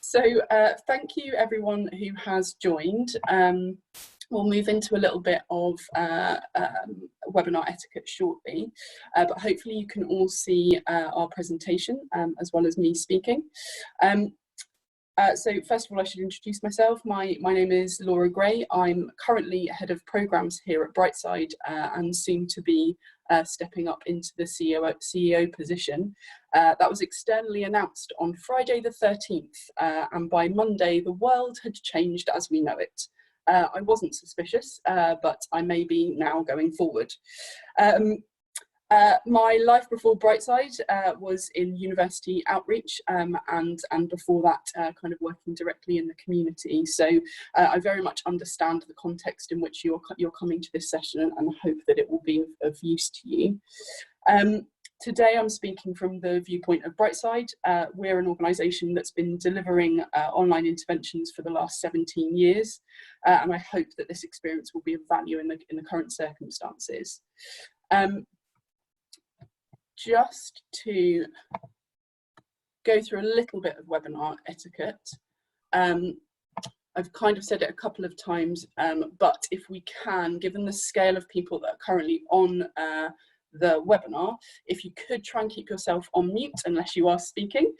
Thank you everyone who has joined. We'll move into a little bit of webinar etiquette shortly, but hopefully you can all see our presentation as well as me speaking. So first of all, I should introduce myself. My name is Laura Gray. I'm currently head of programmes here at Brightside and soon to be stepping up into the CEO position. That was externally announced on Friday the 13th, and by Monday the world had changed as we know it. I wasn't suspicious, but I may be now going forward. My life before Brightside was in university outreach, and before that kind of working directly in the community. So I very much understand the context in which you're coming to this session, and hope that it will be of use to you. Today I'm speaking from the viewpoint of Brightside. We're an organisation that's been delivering online interventions for the last 17 years, and I hope that this experience will be of value in the current circumstances. Just to go through a little bit of webinar etiquette. I've kind of said it a couple of times, but if we can, given the scale of people that are currently on the webinar, if you could try and keep yourself on mute unless you are speaking,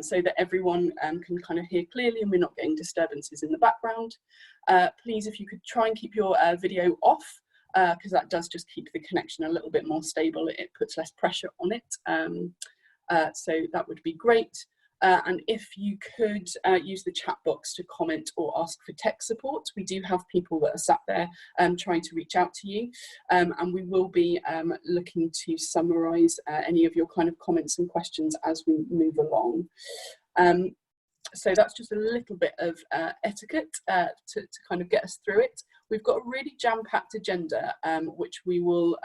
so that everyone can kind of hear clearly and we're not getting disturbances in the background. Please, if you could try and keep your video off, because that does just keep the connection a little bit more stable. It puts less pressure on it, so that would be great. And if you could use the chat box to comment or ask for tech support. We do have people that are sat there trying to reach out to you, and we will be looking to summarise any of your kind of comments and questions as we move along. So that's just a little bit of etiquette to kind of get us through it. We've got a really jam-packed agenda, which we will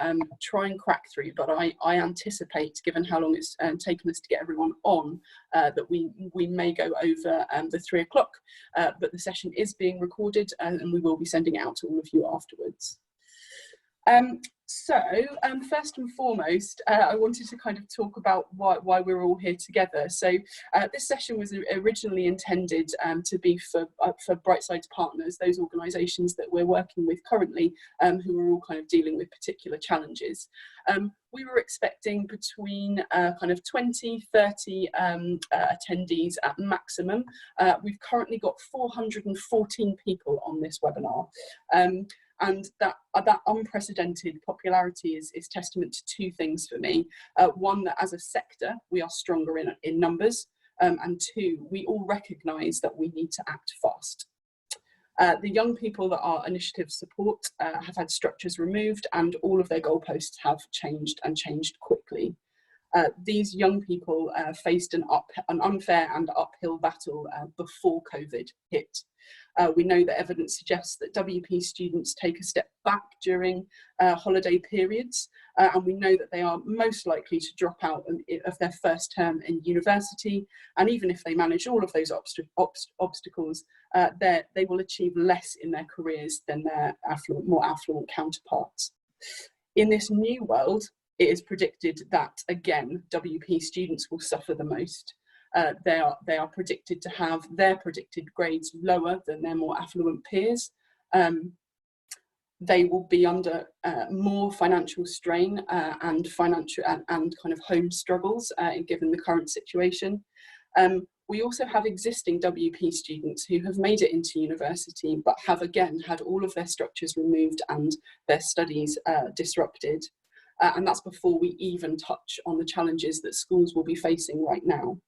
try and crack through, but I anticipate, given how long it's taken us to get everyone on, that we may go over the 3 o'clock, but the session is being recorded, and we will be sending it out to all of you afterwards. First and foremost, I wanted to kind of talk about why we're all here together. So this session was originally intended to be for Brightside's partners, those organisations that we're working with currently, who are all kind of dealing with particular challenges. We were expecting between kind of 20, 30 attendees at maximum. We've currently got 414 people on this webinar. And that unprecedented popularity is testament to 2 things for me. One, that as a sector, we are stronger in numbers, and 2, we all recognise that we need to act fast. The young people that our initiatives support have had structures removed, and all of their goalposts have changed, and changed quickly. These young people faced an unfair and uphill battle before COVID hit. We know that evidence suggests that WP students take a step back during holiday periods, and we know that they are most likely to drop out of their first term in university, and even if they manage all of those obstacles, they will achieve less in their careers than their more affluent counterparts. In this new world, it is predicted that, again, WP students will suffer the most. They are predicted to have their predicted grades lower than their more affluent peers. They will be under more financial strain and kind of home struggles given the current situation. We also have existing WP students who have made it into university but have again had all of their structures removed and their studies disrupted. And that's before we even touch on the challenges that schools will be facing right now.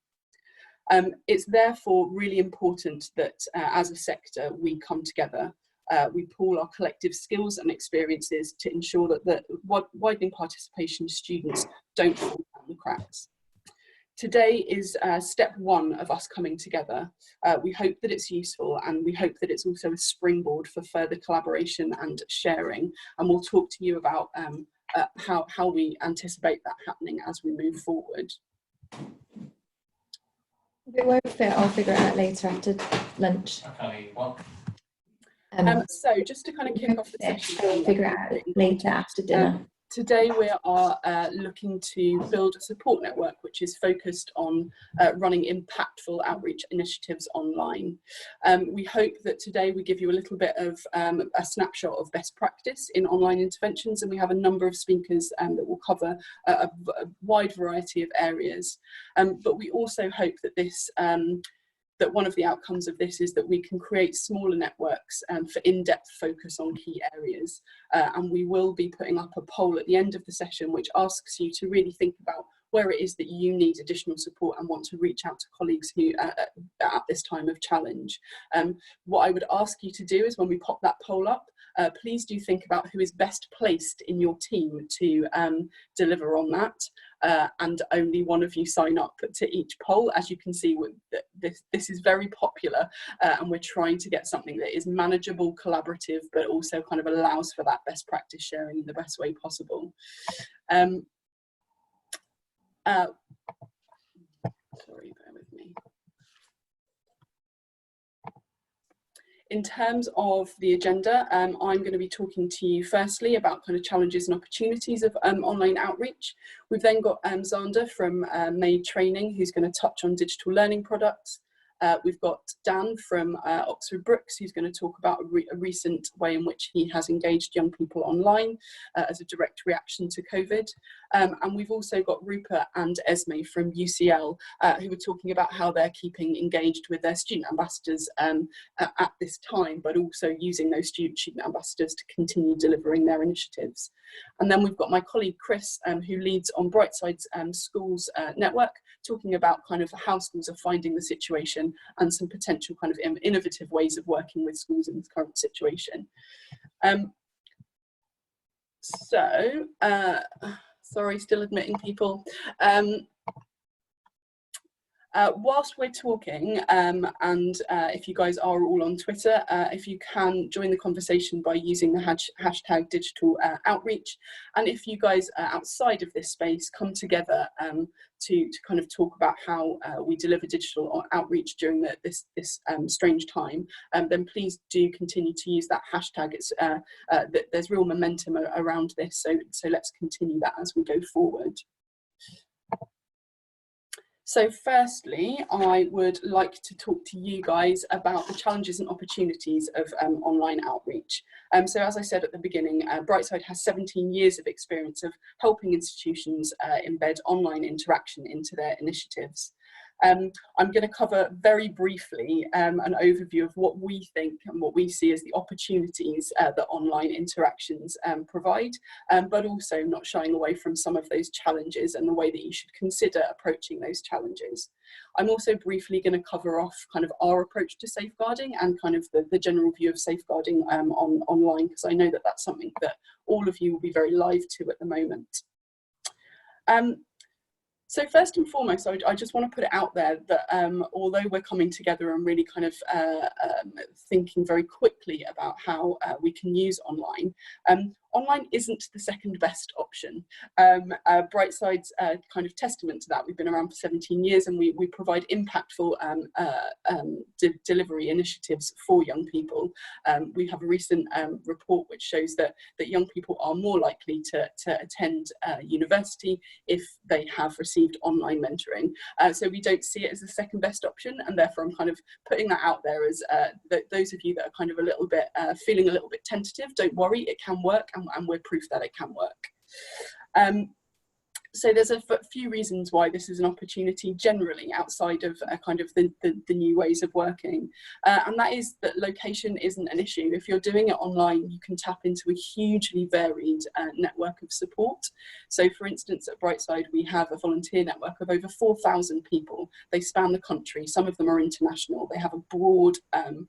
It's therefore really important that as a sector we come together, we pool our collective skills and experiences to ensure that the widening participation students don't fall down the cracks. Today is step 1 of us coming together. We hope that it's useful, and we hope that it's also a springboard for further collaboration and sharing, and we'll talk to you about how we anticipate that happening as we move forward. It won't fit, I'll figure it out later after lunch. Okay, what? So just to kind of kick off the session. I'll figure it out later after dinner. Today we are looking to build a support network which is focused on running impactful outreach initiatives online. We hope that today we give you a little bit of a snapshot of best practice in online interventions, and we have a number of speakers that will cover a wide variety of areas. But we also hope that this that one of the outcomes of this is that we can create smaller networks for in-depth focus on key areas. And we will be putting up a poll at the end of the session which asks you to really think about where it is that you need additional support and want to reach out to colleagues who at this time of challenge. What I would ask you to do is, when we pop that poll up, please do think about who is best placed in your team to deliver on that, and only one of you sign up to each poll. As you can see, this is very popular, and we're trying to get something that is manageable, collaborative, but also kind of allows for that best practice sharing in the best way possible. Sorry, bear with me. In terms of the agenda, I'm going to be talking to you firstly about kind of challenges and opportunities of online outreach. We've then got Zander from Made Training, who's going to touch on digital learning products. We've got Dan from Oxford Brookes, who's going to talk about a recent way in which he has engaged young people online as a direct reaction to COVID. And we've also got Rupert and Esme from UCL, who are talking about how they're keeping engaged with their student ambassadors at this time, but also using those student ambassadors to continue delivering their initiatives. And then we've got my colleague Chris, who leads on Brightside's schools network, talking about kind of how schools are finding the situation and some potential kind of innovative ways of working with schools in this current situation. Sorry, still admitting people. Whilst we're talking, if you guys are all on Twitter, if you can join the conversation by using the hashtag digital outreach, and if you guys outside of this space come together to kind of talk about how we deliver digital outreach during this strange time, then please do continue to use that hashtag. There's real momentum around this, so let's continue that as we go forward. So firstly, I would like to talk to you guys about the challenges and opportunities of online outreach. So as I said at the beginning, Brightside has 17 years of experience of helping institutions embed online interaction into their initiatives. I'm going to cover very briefly an overview of what we think and what we see as the opportunities that online interactions provide, but also not shying away from some of those challenges and the way that you should consider approaching those challenges. I'm also briefly going to cover off kind of our approach to safeguarding and kind of the general view of safeguarding online, because I know that that's something that all of you will be very live to at the moment. So first and foremost, I just want to put it out there that although we're coming together and really kind of thinking very quickly about how we can use online, online isn't the second best option. Brightside's kind of testament to that. We've been around for 17 years and we provide impactful delivery initiatives for young people. We have a recent report which shows that young people are more likely to attend university if they have received online mentoring. So we don't see it as the second best option, and therefore I'm kind of putting that out there as those of you that are kind of a little bit feeling a little bit tentative, don't worry, it can work, and we're proof that it can work. So there's a few reasons why this is an opportunity generally outside of kind of the new ways of working. And that is that location isn't an issue. If you're doing it online, you can tap into a hugely varied network of support. So for instance, at Brightside, we have a volunteer network of over 4,000 people. They span the country. Some of them are international. They have a broad and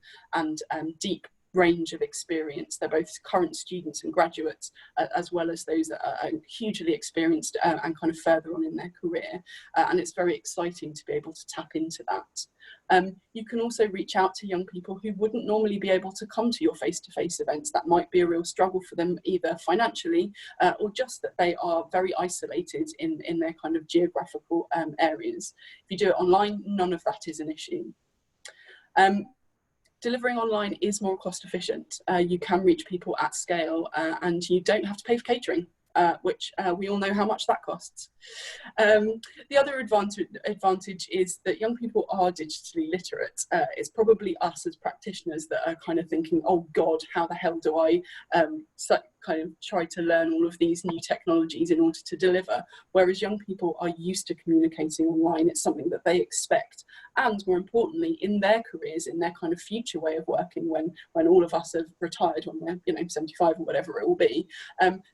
deep range of experience. They're both current students and graduates, as well as those that are hugely experienced and kind of further on in their career. And it's very exciting to be able to tap into that. You can also reach out to young people who wouldn't normally be able to come to your face-to-face events. That might be a real struggle for them, either financially or just that they are very isolated in their kind of geographical areas. If you do it online, none of that is an issue. Delivering online is more cost efficient. You can reach people at scale and you don't have to pay for catering. which we all know how much that costs. The other advantage is that young people are digitally literate. It's probably us as practitioners that are kind of thinking, oh God, how the hell do I kind of try to learn all of these new technologies in order to deliver? Whereas young people are used to communicating online. It's something that they expect. And more importantly, in their careers, in their kind of future way of working, when all of us have retired, when we're 75 or whatever it will be,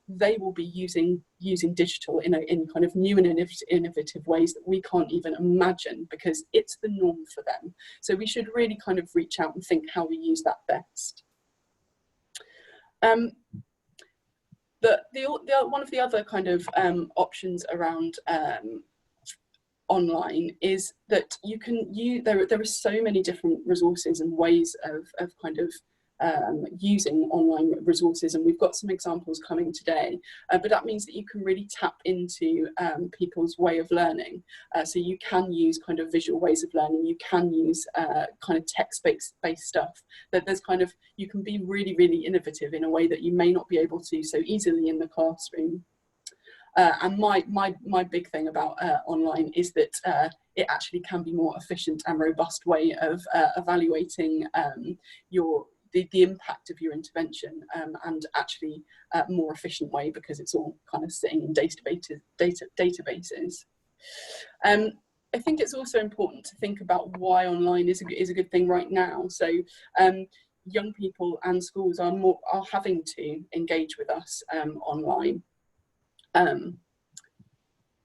they will be using digital in kind of new and innovative ways that we can't even imagine, because it's the norm for them. So we should really kind of reach out and think how we use that best. One of the other kind of options around online is that you can use, there are so many different resources and ways of kind of using online resources, and we've got some examples coming today, but that means that you can really tap into people's way of learning. So you can use kind of visual ways of learning, you can use kind of text-based stuff, that there's kind of, you can be really, really innovative in a way that you may not be able to so easily in the classroom. And my big thing about online is that it actually can be more efficient and robust way of evaluating the impact of your intervention, and actually a more efficient way, because it's all kind of sitting in databases. I think it's also important to think about why online is a good thing right now. So young people and schools are having to engage with us online.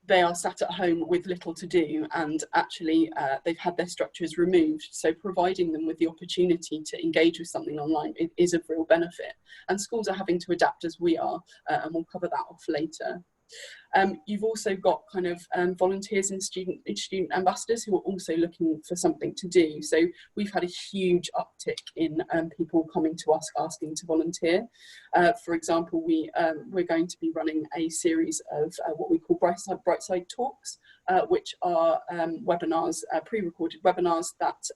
They are sat at home with little to do, and actually they've had their structures removed. So providing them with the opportunity to engage with something online is of real benefit. And schools are having to adapt as we are, and we'll cover that off later. You've also got kind of volunteers and student ambassadors who are also looking for something to do. So we've had a huge uptick in people coming to us asking to volunteer. For example, we're going to be running a series of what we call Brightside talks, which are webinars, pre-recorded webinars that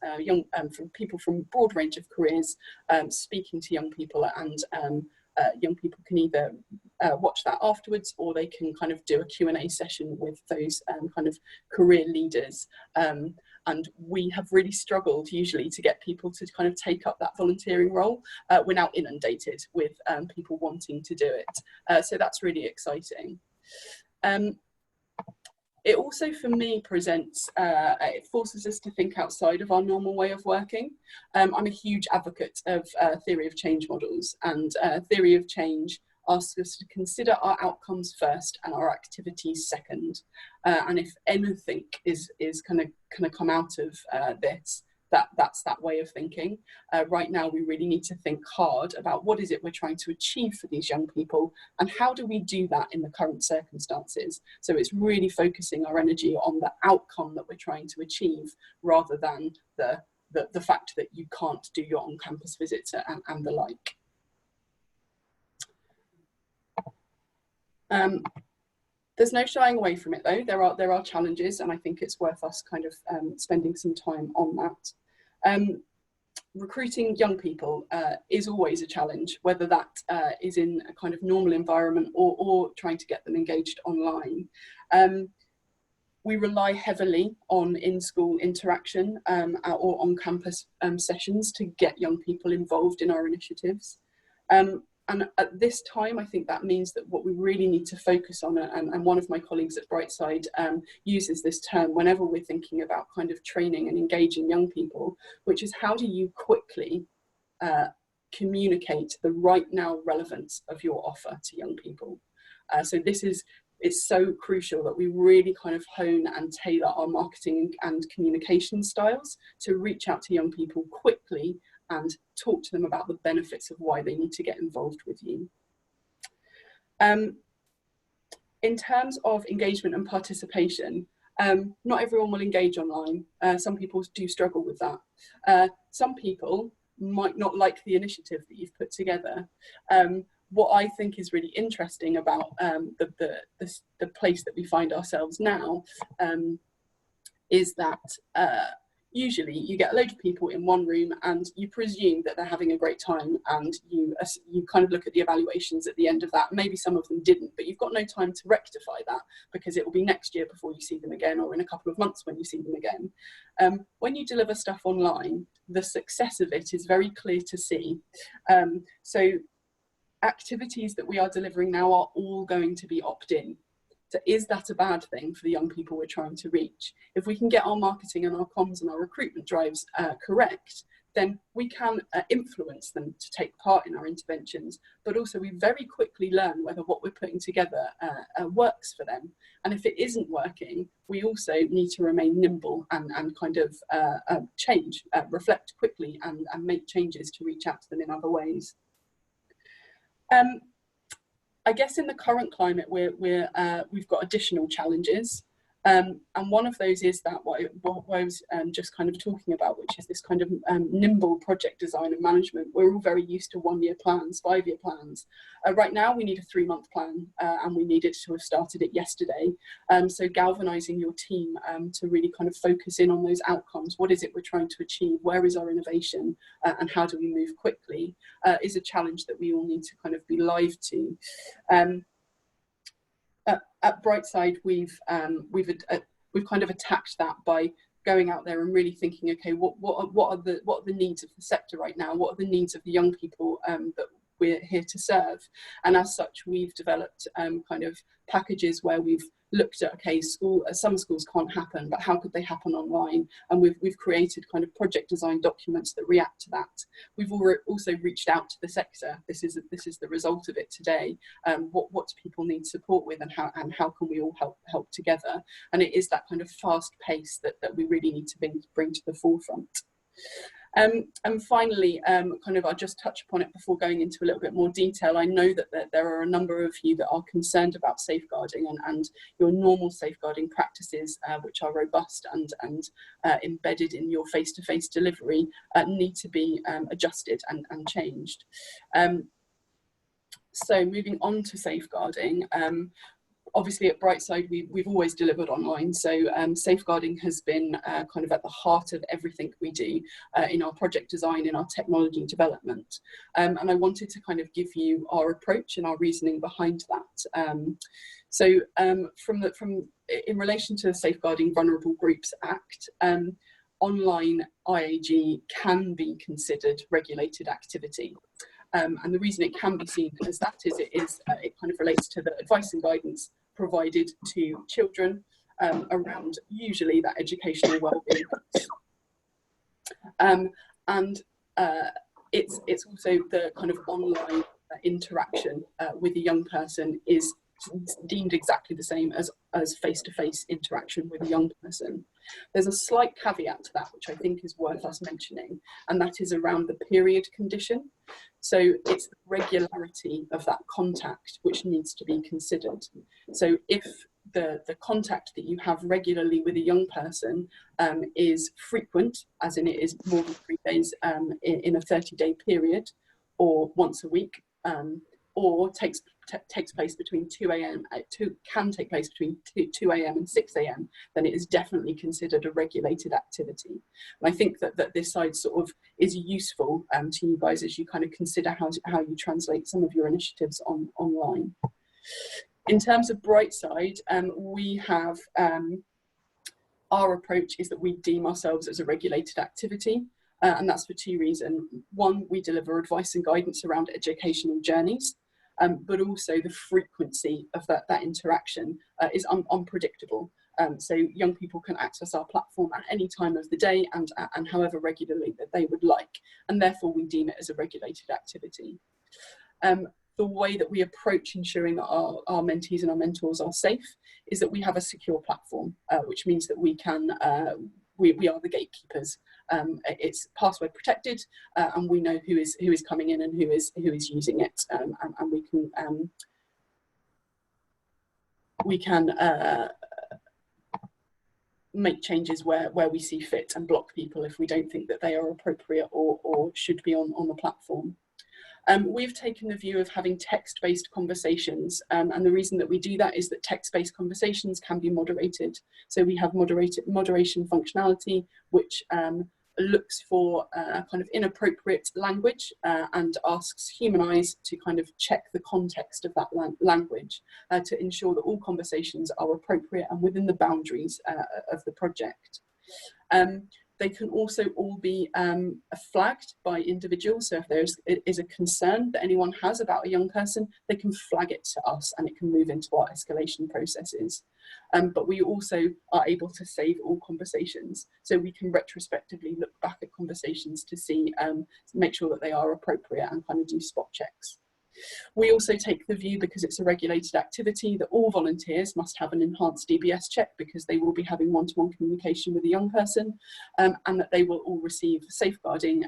from people from a broad range of careers, speaking to young people, and young people can either watch that afterwards, or they can kind of do a Q&A session with those kind of career leaders. And we have really struggled usually to get people to kind of take up that volunteering role. We're now inundated with people wanting to do it. So that's really exciting. It also, for me, it forces us to think outside of our normal way of working. I'm a huge advocate of theory of change models, and theory of change asks us to consider our outcomes first and our activities second. And if anything is kind of come out of this, that's that way of thinking. Right now, we really need to think hard about what is it we're trying to achieve for these young people, and how do we do that in the current circumstances. So it's really focusing our energy on the outcome that we're trying to achieve, rather than the fact that you can't do your on-campus visits and the like. There's no shying away from it, though. There are challenges, and I think it's worth us kind of spending some time on that. Recruiting young people is always a challenge, whether that is in a kind of normal environment or trying to get them engaged online. We rely heavily on in-school interaction or on-campus sessions to get young people involved in our initiatives. And at this time, I think that means that what we really need to focus on, and one of my colleagues at Brightside uses this term whenever we're thinking about kind of training and engaging young people, which is how do you quickly communicate the right now relevance of your offer to young people. So it's so crucial that we really kind of hone and tailor our marketing and communication styles to reach out to young people quickly and talk to them about the benefits of why they need to get involved with you. In terms of engagement and participation, not everyone will engage online. Some people do struggle with that. Some people might not like the initiative that you've put together. What I think is really interesting about the place that we find ourselves now is that usually you get a load of people in one room and you presume that they're having a great time, and you kind of look at the evaluations at the end of that. Maybe some of them didn't, but you've got no time to rectify that, because it will be next year before you see them again, or in a couple of months when you see them again. When you deliver stuff online, the success of it is very clear to see. So activities that we are delivering now are all going to be opt-in. So is that a bad thing for the young people we're trying to reach? If we can get our marketing and our comms and our recruitment drives correct, then we can influence them to take part in our interventions, but also we very quickly learn whether what we're putting together works for them. And if it isn't working, we also need to remain nimble and kind of change, reflect quickly and make changes to reach out to them in other ways. I guess in the current climate, we've got additional challenges. And one of those is that what I was just kind of talking about, which is this kind of nimble project design and management. We're all very used to 1-year plans, 5-year plans. Right now we need a 3-month plan, and we needed to have started it yesterday. So galvanizing your team to really kind of focus in on those outcomes. What is it we're trying to achieve? Where is our innovation? And how do we move quickly? Is a challenge that we all need to kind of be live to. At Brightside, we've kind of attacked that by going out there and really thinking, okay, what are the needs of the sector right now? What are the needs of the young people that we're here to serve? And as such, we've developed kind of packages where we've looked at, okay, some schools can't happen, but how could they happen online? And we've created kind of project design documents that react to that. We've also reached out to the sector. This is the result of it today. What do people need support with, and how can we all help together? And it is that kind of fast pace that we really need to bring to the forefront. And finally, kind of I'll just touch upon it before going into a little bit more detail. I know that there are a number of you that are concerned about safeguarding, and your normal safeguarding practices, which are robust and embedded in your face-to-face delivery, need to be adjusted and changed. So moving on to safeguarding, obviously at Brightside we've always delivered online, so safeguarding has been kind of at the heart of everything we do in our project design, in our technology development, and I wanted to kind of give you our approach and our reasoning behind that. So in relation to the Safeguarding Vulnerable Groups Act, online IAG can be considered regulated activity. And the reason it can be seen as that is it kind of relates to the advice and guidance provided to children around usually that educational well-being. And it's also the kind of online interaction with a young person is deemed exactly the same as face-to-face interaction with a young person. There's a slight caveat to that, which I think is worth us mentioning, and that is around the period condition. So it's the regularity of that contact which needs to be considered. So if the contact that you have regularly with a young person is frequent, as in it is more than 3 days in a 30-day period, or once a week, or takes place between 2 a.m. Can take place between 2 a.m. and 6 a.m., then it is definitely considered a regulated activity. And I think that this side sort of is useful to you guys as you kind of consider how you translate some of your initiatives online. In terms of Brightside, we have our approach is that we deem ourselves as a regulated activity. And that's for 2 reasons. One, we deliver advice and guidance around educational journeys, but also the frequency of that interaction is unpredictable. So young people can access our platform at any time of the day and however regularly that they would like, and therefore we deem it as a regulated activity. The way that we approach ensuring that our mentees and our mentors are safe is that we have a secure platform, which means that we can we are the gatekeepers. It's password protected, and we know who is coming in and who is using it, and we can make changes where we see fit and block people if we don't think that they are appropriate or should be on the platform. We've taken the view of having text-based conversations, and the reason that we do that is that text-based conversations can be moderated. So we have moderation functionality, which looks for kind of inappropriate language and asks human eyes to kind of check the context of that language to ensure that all conversations are appropriate and within the boundaries of the project. They can also all be flagged by individuals. So if there is a concern that anyone has about a young person, they can flag it to us and it can move into our escalation processes. But we also are able to save all conversations. So we can retrospectively look back at conversations to see, make sure that they are appropriate and kind of do spot checks. We also take the view, because it's a regulated activity, that all volunteers must have an enhanced DBS check because they will be having one-to-one communication with a young person, and that they will all receive safeguarding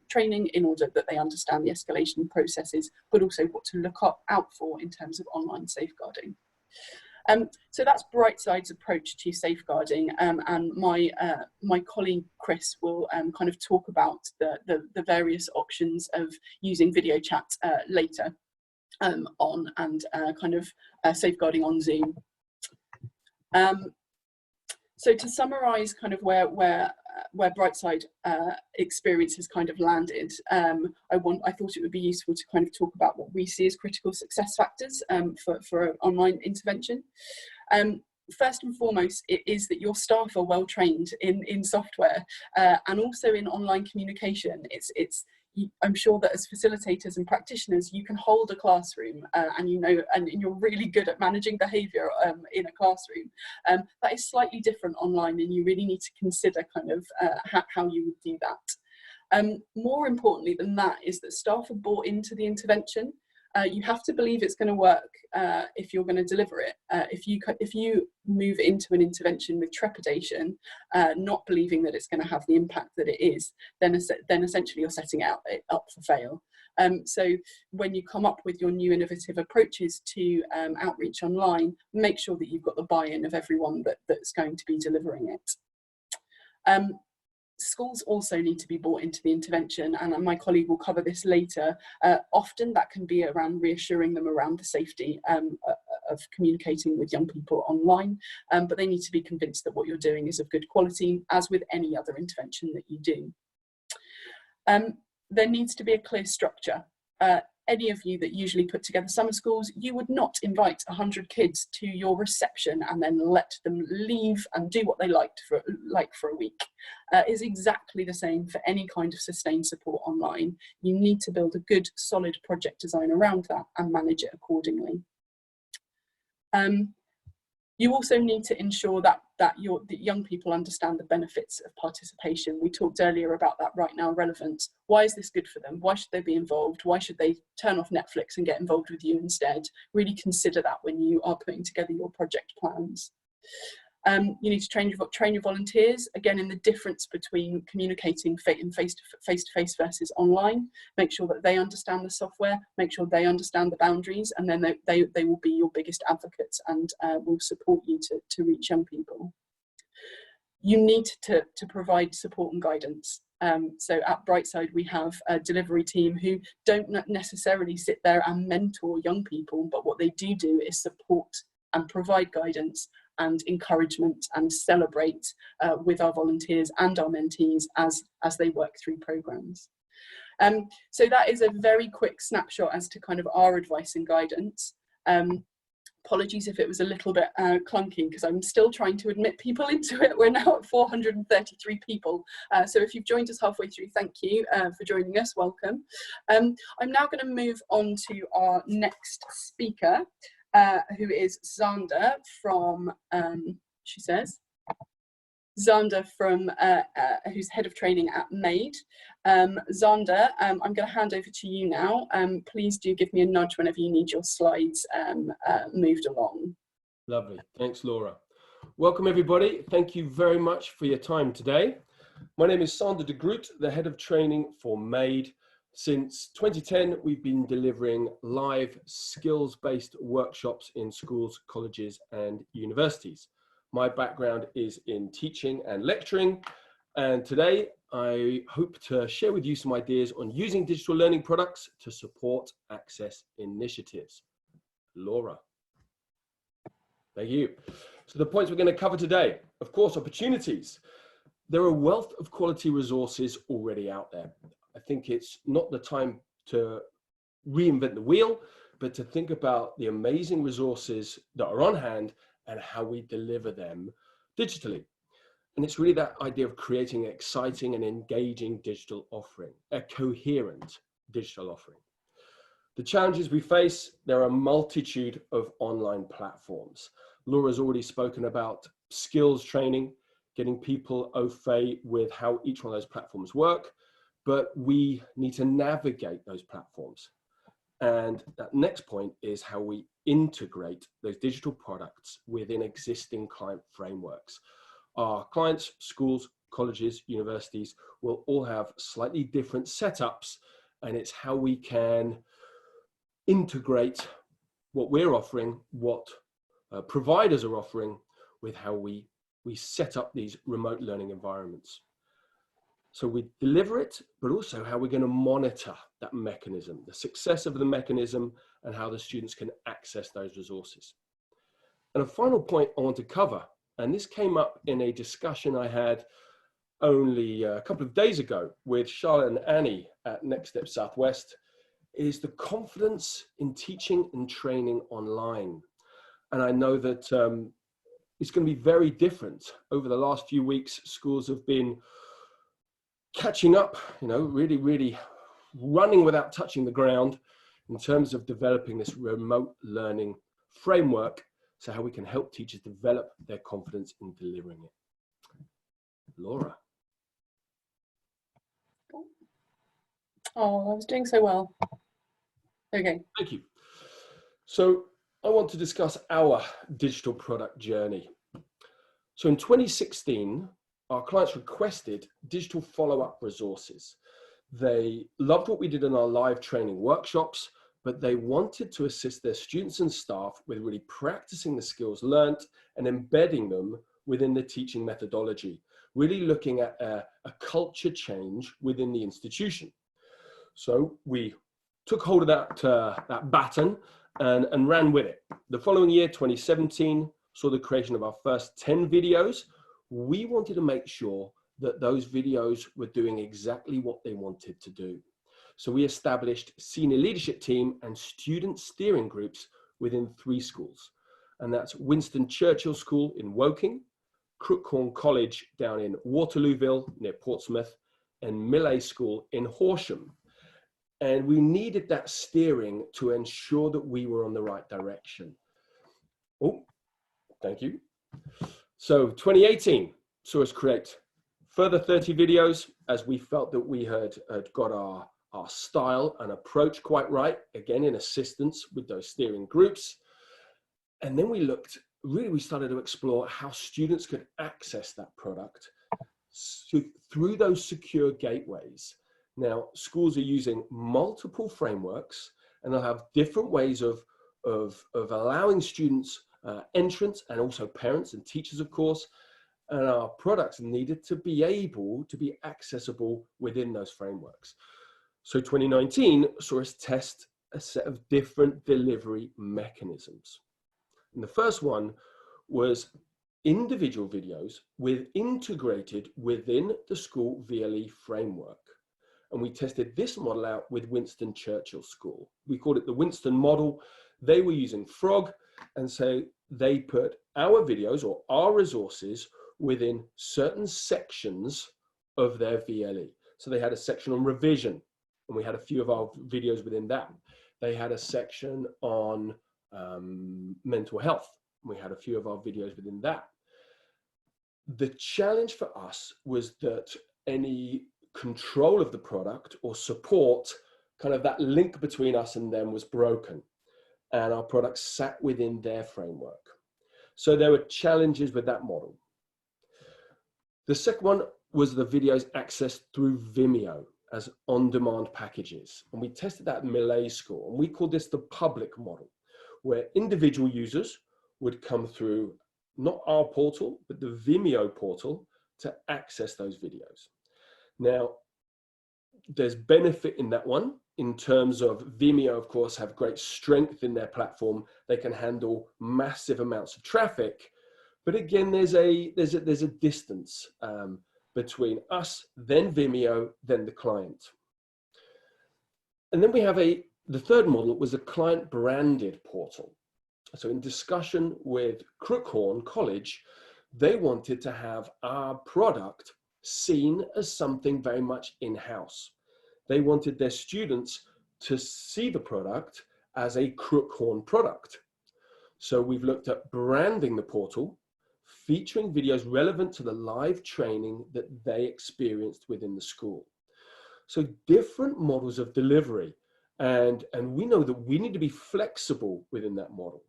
training in order that they understand the escalation processes, but also what to look out for in terms of online safeguarding. So that's Brightside's approach to safeguarding, and my colleague Chris will kind of talk about the various options of using video chat later on, and kind of safeguarding on Zoom. So to summarise kind of where Brightside experience has kind of landed, I thought it would be useful to kind of talk about what we see as critical success factors for an online intervention. First and foremost, it is that your staff are well trained in software and also in online communication. I'm sure that as facilitators and practitioners, you can hold a classroom and you're really good at managing behaviour in a classroom. That is slightly different online, and you really need to consider kind of how you would do that. More importantly than that is that staff are bought into the intervention. You have to believe it's going to work if you're going to deliver it. If you move into an intervention with trepidation, not believing that it's going to have the impact that it is, then essentially you're setting it up for fail. So when you come up with your new innovative approaches to outreach online, make sure that you've got the buy-in of everyone that's going to be delivering it. Schools also need to be brought into the intervention, and my colleague will cover this later. Often that can be around reassuring them around the safety of communicating with young people online, but they need to be convinced that what you're doing is of good quality, as with any other intervention that you do. There needs to be a clear structure. Any of you that usually put together summer schools, you would not invite 100 kids to your reception and then let them leave and do what they liked for a week. It's exactly the same for any kind of sustained support online. You need to build a good, solid project design around that and manage it accordingly. You also need to ensure that young people understand the benefits of participation. We talked earlier about that right now relevance. Why is this good for them? Why should they be involved? Why should they turn off Netflix and get involved with you instead? Really consider that when you are putting together your project plans. You need to train your volunteers, again, in the difference between communicating face-to-face versus online. Make sure that they understand the software, make sure they understand the boundaries, and then they will be your biggest advocates and will support you to reach young people. You need to provide support and guidance. So at Brightside, we have a delivery team who don't necessarily sit there and mentor young people, but what they do is support and provide guidance and encouragement and celebrate with our volunteers and our mentees as they work through programs. So that is a very quick snapshot as to kind of our advice and guidance. Apologies if it was a little bit clunky, because I'm still trying to admit people into it. We're now at 433 people. So if you've joined us halfway through, thank you for joining us, welcome. I'm now going to move on to our next speaker, who is Zander from, she says, Zander from, who's head of training at MAID. Zander, I'm going to hand over to you now. Please do give me a nudge whenever you need your slides moved along. Lovely, thanks Laura. Welcome everybody, thank you very much for your time today. My name is Zander de Groot, the head of training for MAID. Since 2010, we've been delivering live skills-based workshops in schools, colleges, and universities. My background is in teaching and lecturing, and today I hope to share with you some ideas on using digital learning products to support access initiatives. Laura. Thank you. So the points we're going to cover today, of course, opportunities. There are a wealth of quality resources already out there. I think it's not the time to reinvent the wheel, but to think about the amazing resources that are on hand and how we deliver them digitally. And it's really that idea of creating an exciting and engaging digital offering, a coherent digital offering. The challenges we face, there are a multitude of online platforms. Laura's already spoken about skills training, getting people au fait with how each one of those platforms work, but we need to navigate those platforms. And that next point is how we integrate those digital products within existing client frameworks. Our clients, schools, colleges, universities will all have slightly different setups, and it's how we can integrate what we're offering, what providers are offering, with how we set up these remote learning environments. So we deliver it, but also how we're going to monitor that mechanism, the success of the mechanism, and how the students can access those resources. And a final point I want to cover, and this came up in a discussion I had only a couple of days ago with Charlotte and Annie at Next Step Southwest, is the confidence in teaching and training online. And I know that it's going to be very different. Over the last few weeks, schools have been catching up, really running without touching the ground in terms of developing this remote learning framework, so how we can help teachers develop their confidence in delivering it. Laura. Oh, I was doing so well. Okay. Thank you. So I want to discuss our digital product journey. So in 2016, our clients requested digital follow-up resources. They loved what we did in our live training workshops, but they wanted to assist their students and staff with really practicing the skills learnt and embedding them within the teaching methodology, really looking at a culture change within the institution. So we took hold of that baton and ran with it. The following year, 2017, saw the creation of our first 10 videos. We wanted to make sure that those videos were doing exactly what they wanted to do. So we established senior leadership team and student steering groups within 3 schools. And that's Winston Churchill School in Woking, Crookhorn College down in Waterlooville near Portsmouth, and Millay School in Horsham. And we needed that steering to ensure that we were on the right direction. Oh, thank you. So 2018 saw us create further 30 videos as we felt that we had got our style and approach quite right, again in assistance with those steering groups. And then we started to explore how students could access that product through those secure gateways. Now, schools are using multiple frameworks, and they'll have different ways of allowing students entrance, and also parents and teachers, of course. And our products needed to be able to be accessible within those frameworks. So 2019 saw us test a set of different delivery mechanisms. And the first one was individual videos integrated within the school VLE framework. And we tested this model out with Winston Churchill School. We called it the Winston model. They were using Frog, and so they put our videos or our resources within certain sections of their VLE. So they had a section on revision, and we had a few of our videos within that. They had a section on mental health, and we had a few of our videos within that. The challenge for us was that any control of the product or support, kind of that link between us and them, was broken, and our products sat within their framework. So there were challenges with that model. The second one was the videos accessed through Vimeo as on-demand packages. And we tested that at Millay School, and we called this the public model, where individual users would come through not our portal, but the Vimeo portal to access those videos. Now, there's benefit in that one in terms of Vimeo, of course, have great strength in their platform. They can handle massive amounts of traffic. But again, there's a distance between us, then Vimeo, then the client. And then we have the third model was a client branded portal. So in discussion with Crookhorn College, they wanted to have our product seen as something very much in-house. They wanted their students to see the product as a Crookhorn product. So we've looked at branding the portal, featuring videos relevant to the live training that they experienced within the school. So different models of delivery, and we know that we need to be flexible within that model.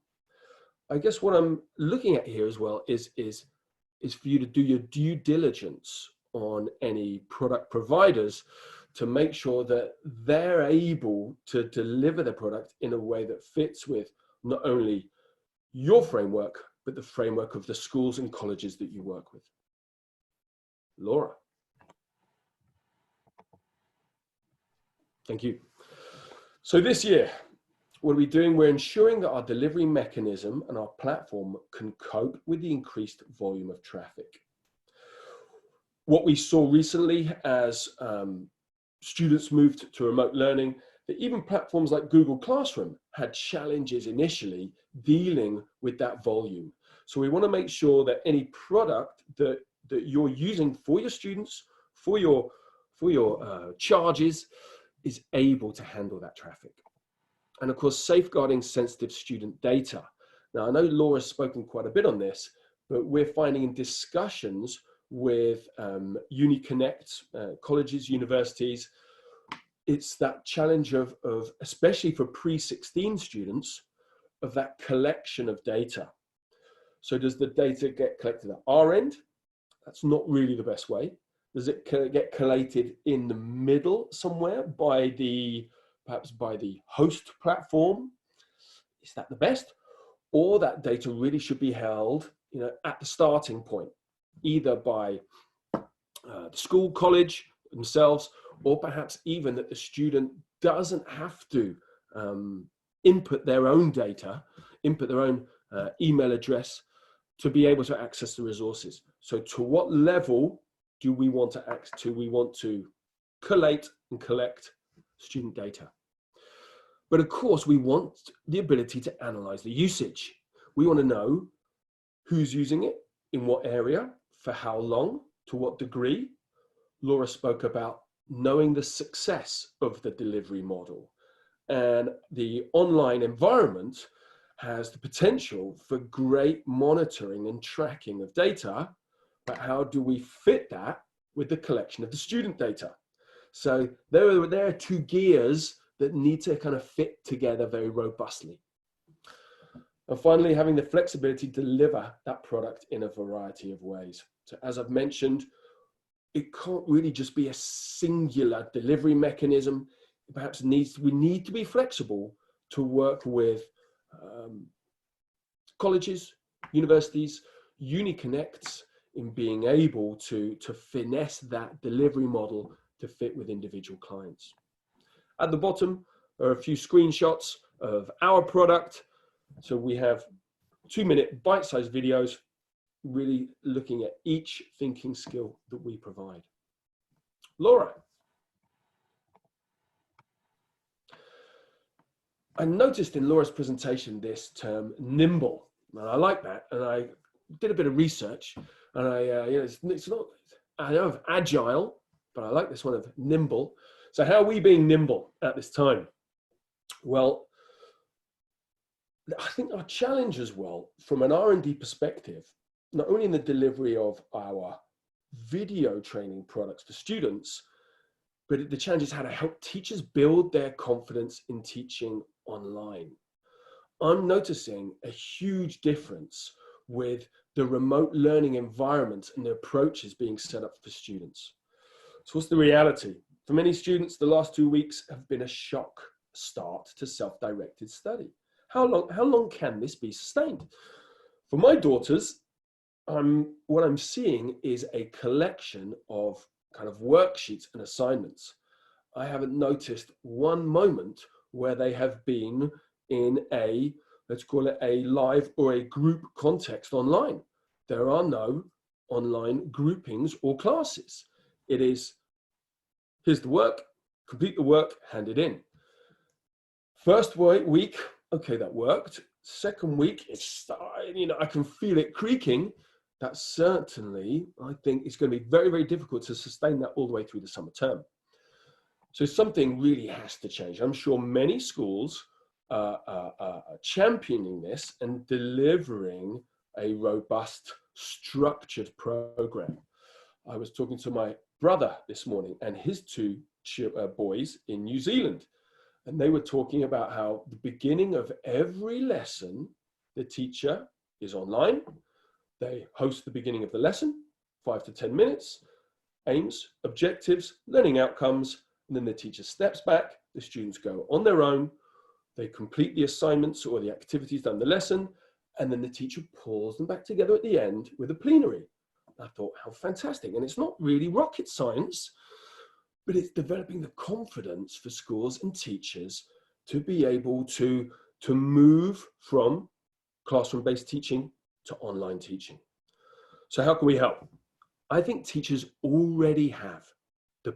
I guess what I'm looking at here as well is for you to do your due diligence on any product providers to make sure that they're able to deliver their product in a way that fits with not only your framework, but the framework of the schools and colleges that you work with. Laura. Thank you. So this year, what are we doing? We're ensuring that our delivery mechanism and our platform can cope with the increased volume of traffic. What we saw recently as students moved to remote learning, that even platforms like Google Classroom had challenges initially dealing with that volume. So we want to make sure that any product that you're using for your students, for your charges, is able to handle that traffic. And of course, safeguarding sensitive student data. Now, I know Laura's spoken quite a bit on this, but we're finding in discussions with UniConnect, colleges, universities, it's that challenge of especially for pre-16 students, of that collection of data. So does the data get collected at our end? That's not really the best way. Does it get collated in the middle somewhere perhaps by the host platform? Is that the best? Or that data really should be held, at the starting point, either by the school, college themselves, or perhaps even that the student doesn't have to input their own data, input their own email address to be able to access the resources. So to what level do we want to collate and collect student data? But of course, we want the ability to analyze the usage. We want to know who's using it, in what area, for how long, to what degree. Laura spoke about knowing the success of the delivery model. And the online environment has the potential for great monitoring and tracking of data, but how do we fit that with the collection of the student data? So there are two gears that need to kind of fit together very robustly. And finally, having the flexibility to deliver that product in a variety of ways. So as I've mentioned, it can't really just be a singular delivery mechanism. Perhaps we need to be flexible to work with colleges, universities, UniConnects, in being able to finesse that delivery model to fit with individual clients. At the bottom are a few screenshots of our product. So we have 2-minute bite-sized videos, really looking at each thinking skill that we provide. Laura. I noticed in Laura's presentation this term nimble, and I like that. And I did a bit of research, and it's not, I know of agile, but I like this one of nimble. So how are we being nimble at this time? Well, I think our challenge as well, from an R&D perspective, not only in the delivery of our video training products for students, but the challenge is how to help teachers build their confidence in teaching online. I'm noticing a huge difference with the remote learning environment and the approaches being set up for students. So what's the reality? For many students, the last 2 weeks have been a shock start to self-directed study. How long can this be sustained? For my daughters, what I'm seeing is a collection of kind of worksheets and assignments. I haven't noticed one moment where they have been in a, let's call it a live or a group context online. There are no online groupings or classes. It is, here's the work, complete the work, hand it in. First week, okay, that worked. Second week, it's, I can feel it creaking. That certainly, I think it's going to be very, very difficult to sustain that all the way through the summer term. So something really has to change. I'm sure many schools are championing this and delivering a robust, structured program. I was talking to my brother this morning and his two boys in New Zealand, and they were talking about how the beginning of every lesson, the teacher is online. They host the beginning of the lesson, 5 to 10 minutes, aims, objectives, learning outcomes, and then the teacher steps back, the students go on their own, they complete the assignments or the activities done in the lesson, and then the teacher pulls them back together at the end with a plenary. I thought, how fantastic. And it's not really rocket science, but it's developing the confidence for schools and teachers to be able to move from classroom-based teaching to online teaching. So how can we help? I think teachers already have the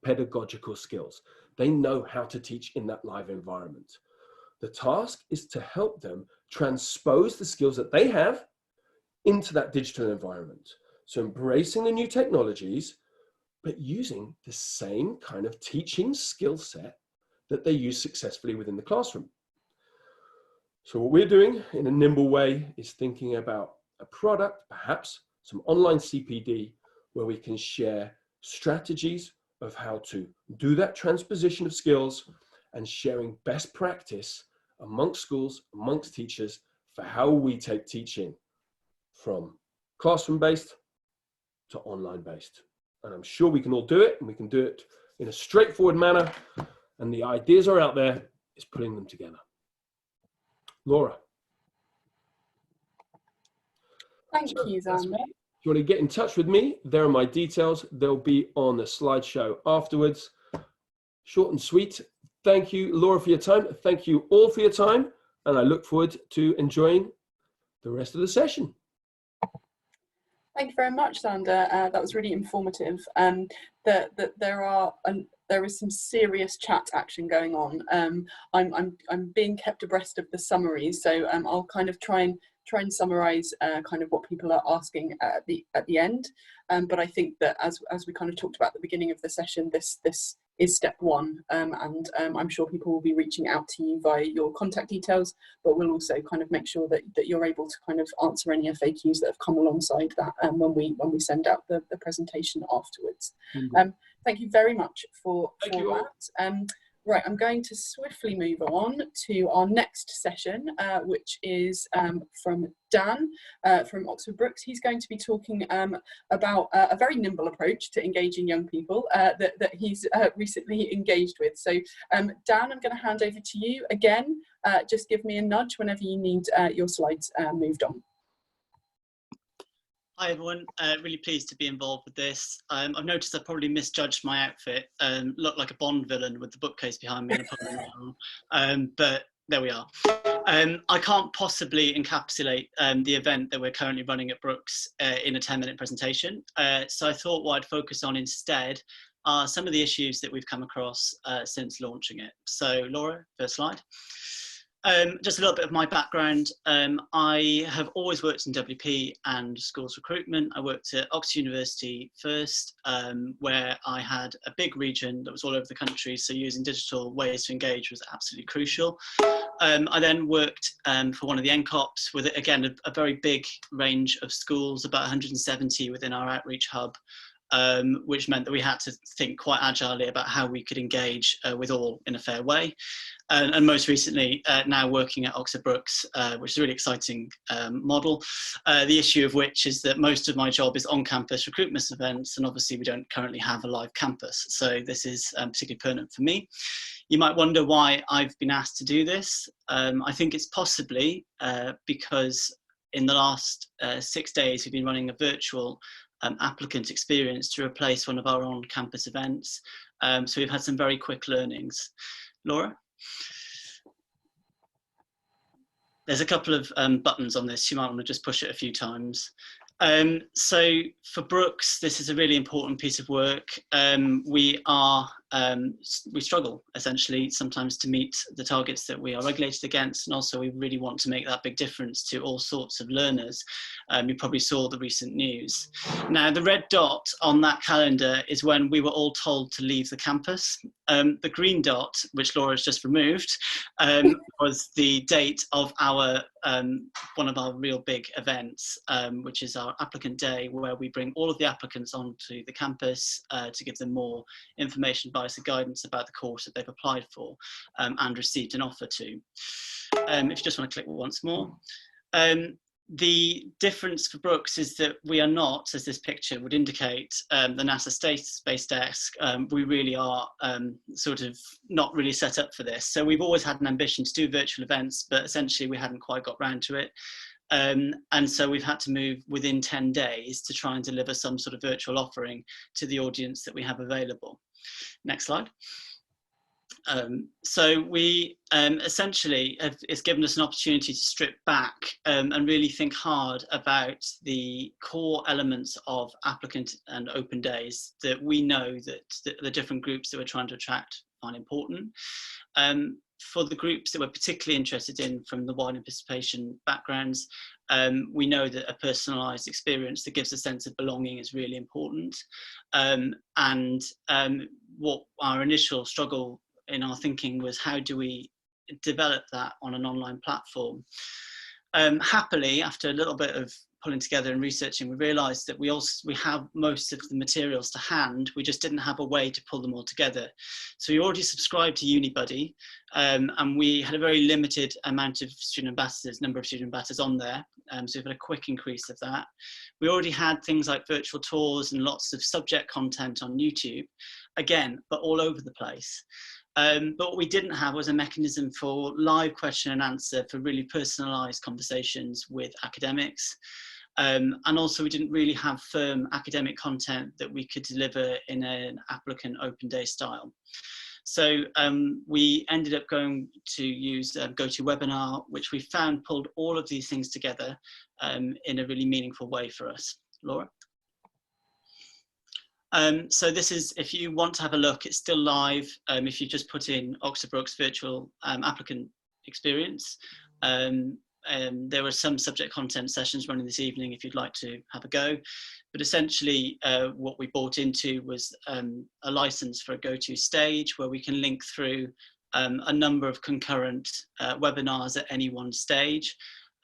pedagogical skills. They know how to teach in that live environment. The task is to help them transpose the skills that they have into that digital environment. So embracing the new technologies, but using the same kind of teaching skill set that they use successfully within the classroom. So what we're doing in a nimble way is thinking about a product, perhaps some online CPD, where we can share strategies of how to do that transposition of skills and sharing best practice amongst schools, amongst teachers, for how we take teaching from classroom-based to online-based. And I'm sure we can all do it, and we can do it in a straightforward manner. And the ideas are out there, it's putting them together. Laura. Thank you, Xander. If you want to get in touch with me, there are my details. They'll be on the slideshow afterwards. Short and sweet. Thank you, Laura, for your time. Thank you all for your time. And I look forward to enjoying the rest of the session. Thank you very much, Xander. That was really informative. There is some serious chat action going on. I'm being kept abreast of the summaries, so I'll kind of try and summarize kind of what people are asking at the end. But I think that as we kind of talked about at the beginning of the session, this is step one, and I'm sure people will be reaching out to you via your contact details, but we'll also kind of make sure that you're able to kind of answer any FAQs that have come alongside that when we send out the presentation afterwards. Mm-hmm. Thank you very much for that. Right, I'm going to swiftly move on to our next session, which is from Dan from Oxford Brookes. He's going to be talking about a very nimble approach to engaging young people that he's recently engaged with. So Dan, I'm going to hand over to you again. Just give me a nudge whenever you need your slides moved on. Hi everyone, really pleased to be involved with this. I've noticed I probably misjudged my outfit, looked like a Bond villain with the bookcase behind me and a pony on, but there we are. I can't possibly encapsulate the event that we're currently running at Brookes in a 10-minute presentation, so I thought what I'd focus on instead are some of the issues that we've come across since launching it. So Laura, first slide. Just a little bit of my background. I have always worked in WP and schools recruitment. I worked at Oxford University first, where I had a big region that was all over the country, so using digital ways to engage was absolutely crucial. I then worked for one of the NCOPs with, again, a very big range of schools, about 170 within our outreach hub, which meant that we had to think quite agilely about how we could engage with all in a fair way. And most recently, now working at Oxford Brookes, which is a really exciting model. The issue of which is that most of my job is on-campus recruitment events, and obviously we don't currently have a live campus. So this is particularly pertinent for me. You might wonder why I've been asked to do this. I think it's possibly because in the last 6 days, we've been running a virtual applicant experience to replace one of our on-campus events. So we've had some very quick learnings. Laura? There's a couple of buttons on this. You might want to just push it a few times. So for Brooks, this is a really important piece of work. We struggle essentially sometimes to meet the targets that we are regulated against, and also we really want to make that big difference to all sorts of learners. You probably saw the recent news. Now, the red dot on that calendar is when we were all told to leave the campus. The green dot, which Laura has just removed, was the date of our one of our real big events, which is our applicant day, where we bring all of the applicants onto the campus to give them more information, advice and guidance about the course that they've applied for and received an offer to. If you just want to click once more. The difference for Brooks is that we are not, as this picture would indicate, the NASA Space Desk. We really are sort of not really set up for this. So we've always had an ambition to do virtual events, but essentially we hadn't quite got round to it. And so we've had to move within 10 days to try and deliver some sort of virtual offering to the audience that we have available. Next slide. So we essentially it's given us an opportunity to strip back and really think hard about the core elements of applicant and open days that we know that the different groups that we're trying to attract find important. For the groups that we're particularly interested in from the wider participation backgrounds, we know that a personalised experience that gives a sense of belonging is really important. What our initial struggle in our thinking was, how do we develop that on an online platform? Happily, after a little bit of pulling together and researching, we realised that we have most of the materials to hand. We just didn't have a way to pull them all together. So we already subscribed to UniBuddy, and we had a very limited amount of number of student ambassadors on there. So we've had a quick increase of that. We already had things like virtual tours and lots of subject content on YouTube, again, but all over the place. But what we didn't have was a mechanism for live question and answer for really personalised conversations with academics. And also we didn't really have firm academic content that we could deliver in an applicant open day style. So we ended up going to use GoToWebinar, which we found pulled all of these things together in a really meaningful way for us. Laura? So this is, if you want to have a look, it's still live. If you just put in Oxford Brookes virtual applicant experience. There were some subject content sessions running this evening if you'd like to have a go. But essentially what we bought into was a license for a go-to stage where we can link through a number of concurrent webinars at any one stage.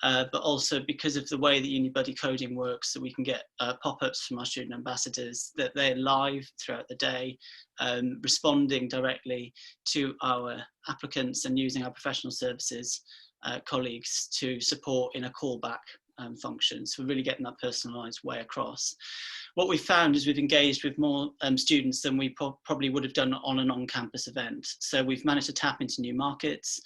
But also because of the way that UniBuddy coding works, so we can get pop-ups from our student ambassadors that they're live throughout the day, responding directly to our applicants and using our professional services colleagues to support in a callback function. So we're really getting that personalised way across. What we found is we've engaged with more students than we probably would have done on an on-campus event. So we've managed to tap into new markets.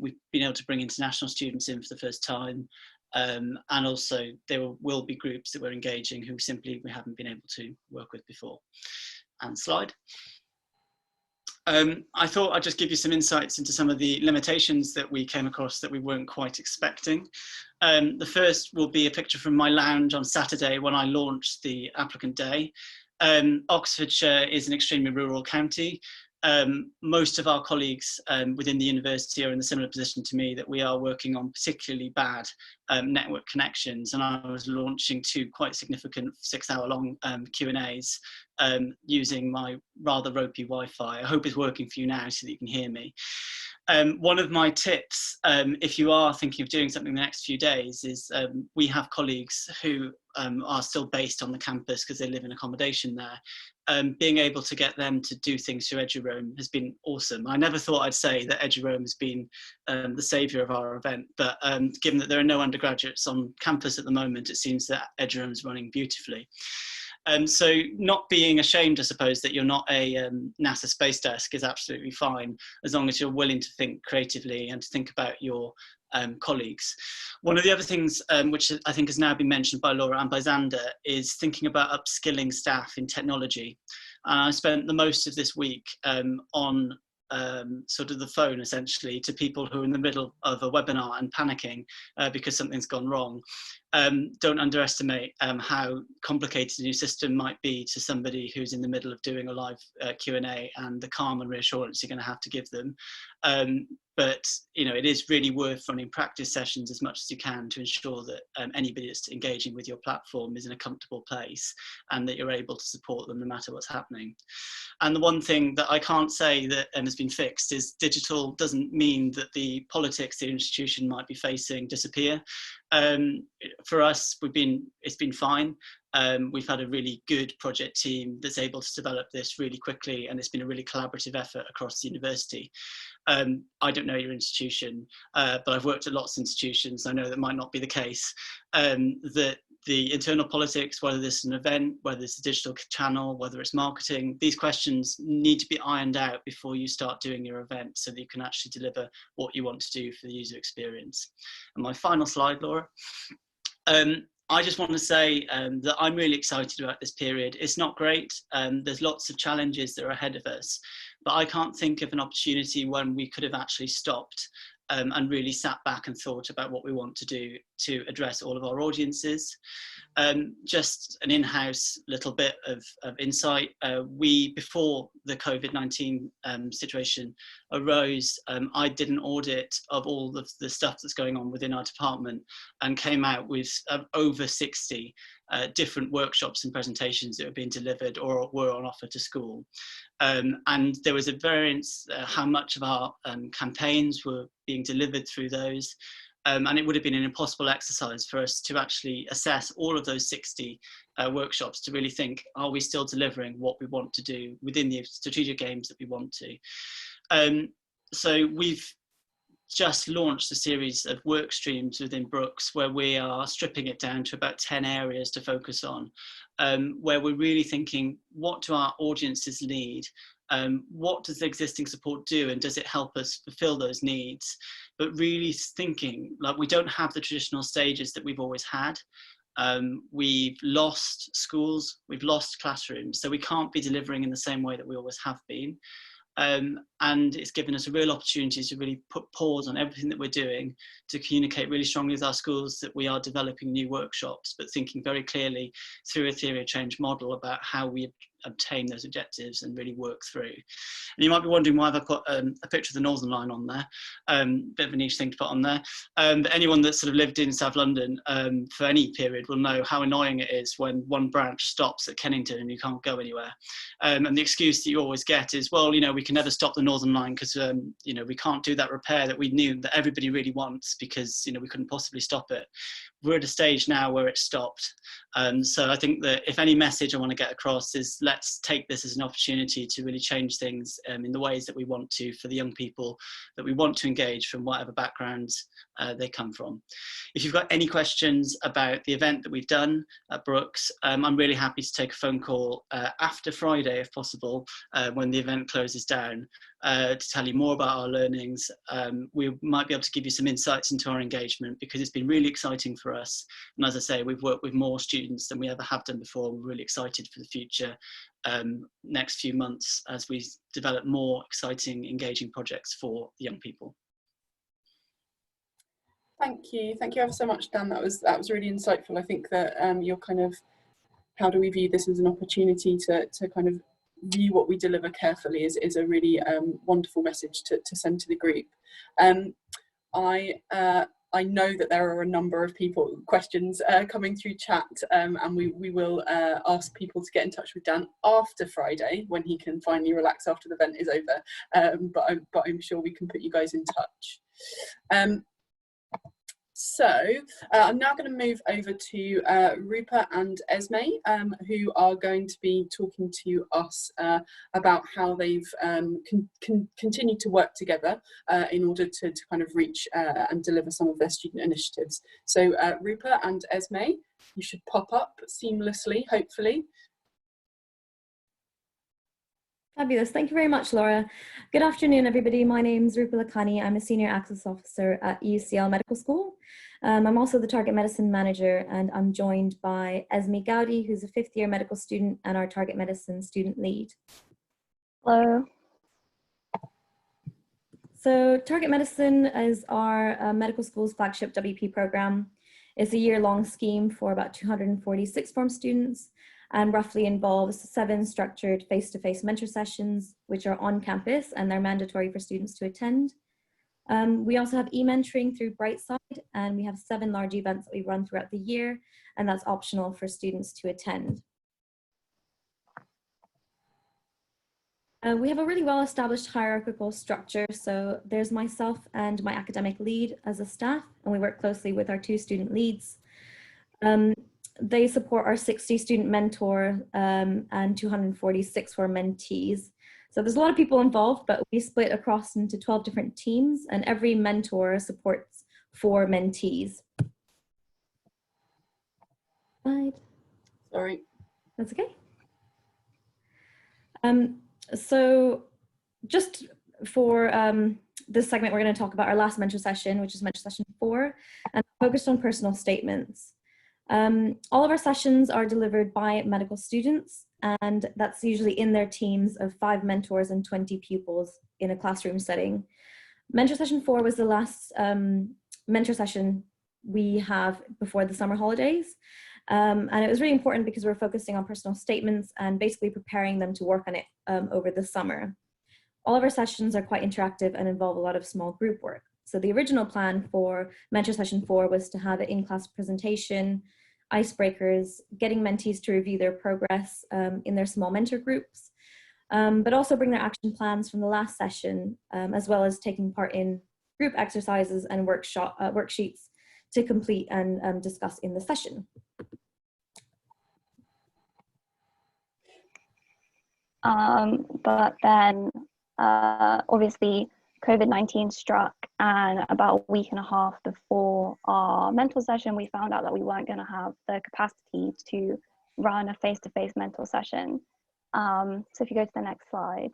We've been able to bring international students in for the first time. And also there will be groups that we're engaging who simply we haven't been able to work with before. And slide. I thought I'd just give you some insights into some of the limitations that we came across that we weren't quite expecting. The first will be a picture from my lounge on Saturday when I launched the applicant day. Oxfordshire is an extremely rural county. Most of our colleagues within the university are in a similar position to me, that we are working on particularly bad network connections, and I was launching 2 quite significant 6-hour-long Q&As using my rather ropey Wi-Fi. I hope it's working for you now so that you can hear me. One of my tips, if you are thinking of doing something in the next few days, is we have colleagues who are still based on the campus because they live in accommodation there. Being able to get them to do things through EduRoam has been awesome. I never thought I'd say that EduRoam has been the saviour of our event, but given that there are no undergraduates on campus at the moment, it seems that EduRoam is running beautifully. So not being ashamed, I suppose, that you're not a NASA space desk is absolutely fine, as long as you're willing to think creatively and to think about your colleagues. One of the other things which I think has now been mentioned by Laura and by Xander is thinking about upskilling staff in technology. And I spent the most of this week on sort of the phone essentially to people who are in the middle of a webinar and panicking because something's gone wrong. Don't underestimate how complicated a new system might be to somebody who's in the middle of doing a live Q&A, and the calm and reassurance you're going to have to give them. But you know, it is really worth running practice sessions as much as you can to ensure that anybody that's engaging with your platform is in a comfortable place and that you're able to support them no matter what's happening. And the one thing that I can't say that has been fixed is digital doesn't mean that the politics the institution might be facing disappear. For us, it's been fine. We've had a really good project team that's able to develop this really quickly, and it's been a really collaborative effort across the university. I don't know your institution, but I've worked at lots of institutions. I know that might not be the case. That the internal politics, whether this is an event, whether it's a digital channel, whether it's marketing, these questions need to be ironed out before you start doing your event so that you can actually deliver what you want to do for the user experience. And my final slide, Laura. I just want to say that I'm really excited about this period. It's not great. There's lots of challenges that are ahead of us, but I can't think of an opportunity when we could have actually stopped and really sat back and thought about what we want to do to address all of our audiences. Just an in-house little bit of insight. Before the COVID-19 situation arose, I did an audit of all of the stuff that's going on within our department and came out with over 60 different workshops and presentations that were being delivered or were on offer to school. And there was a variance how much of our campaigns were being delivered through those. And it would have been an impossible exercise for us to actually assess all of those 60 workshops to really think, are we still delivering what we want to do within the strategic aims that we want to? So we've just launched a series of work streams within Brooks where we are stripping it down to about 10 areas to focus on, where we're really thinking, what do our audiences need? What does the existing support do, and does it help us fulfill those needs? But really thinking, like, we don't have the traditional stages that we've always had. We've lost schools, we've lost classrooms, so we can't be delivering in the same way that we always have been. And it's given us a real opportunity to really put pause on everything that we're doing, to communicate really strongly with our schools that we are developing new workshops, but thinking very clearly through a theory of change model about how we obtain those objectives and really work through. And you might be wondering why I've put a picture of the Northern Line on there, bit of a niche thing to put on there. But anyone that's sort of lived in South London for any period will know how annoying it is when one branch stops at Kennington and you can't go anywhere. And the excuse that you always get is, well, you know, we can never stop the Northern Line because, you know, we can't do that repair that we knew that everybody really wants because, you know, we couldn't possibly stop it. We're at a stage now where it's stopped. So I think that if any message I want to get across is, let's take this as an opportunity to really change things in the ways that we want to for the young people that we want to engage from whatever backgrounds they come from. If you've got any questions about the event that we've done at Brooks, I'm really happy to take a phone call after Friday, if possible, when the event closes down, to tell you more about our learnings. We might be able to give you some insights into our engagement, because it's been really exciting for us. And as I say, we've worked with more students than we ever have done before. We're really excited for the future next few months as we develop more exciting, engaging projects for the young people. Thank you ever so much, Dan. That was really insightful. I think that you're kind of, how do we view this as an opportunity to kind of view what we deliver carefully is a really wonderful message to send to the group. I know that there are a number of questions coming through chat, and we will ask people to get in touch with Dan after Friday, when he can finally relax after the event is over. But I'm sure we can put you guys in touch. So I'm now going to move over to Rupa and Esme, who are going to be talking to us about how they've continued to work together in order to kind of reach and deliver some of their student initiatives. So Rupa and Esme, you should pop up seamlessly, hopefully. Fabulous. Thank you very much, Laura. Good afternoon, everybody. My name is Rupa Lakhani. I'm a Senior Access Officer at UCL Medical School. I'm also the Target Medicine Manager, and I'm joined by Esme Gowdy, who's a fifth-year medical student and our Target Medicine Student Lead. Hello. So Target Medicine is our medical school's flagship WP program. It's a year-long scheme for about 240 sixth form students and roughly involves 7 structured face-to-face mentor sessions, which are on campus and they're mandatory for students to attend. We also have e-mentoring through Brightside, and we have 7 large events that we run throughout the year, and that's optional for students to attend. We have a really well-established hierarchical structure. So there's myself and my academic lead as a staff, and we work closely with our 2 student leads. They support our 60 student mentor and 246 for mentees. So there's a lot of people involved, but we split across into 12 different teams, and every mentor supports 4 mentees. Slide. Sorry. That's okay. So just for this segment, we're going to talk about our last mentor session, which is mentor session 4, and focused on personal statements. All of our sessions are delivered by medical students, and that's usually in their teams of 5 mentors and 20 pupils in a classroom setting. Mentor session 4 was the last mentor session we have before the summer holidays. And it was really important because we're focusing on personal statements and basically preparing them to work on it over the summer. All of our sessions are quite interactive and involve a lot of small group work. So the original plan for mentor session 4 was to have an in-class presentation, icebreakers, getting mentees to review their progress in their small mentor groups, but also bring their action plans from the last session, as well as taking part in group exercises and worksheets to complete and discuss in the session. But then obviously COVID-19 struck, and about a week and a half before our mentor session, we found out that we weren't going to have the capacity to run a face-to-face mentor session. So if you go to the next slide.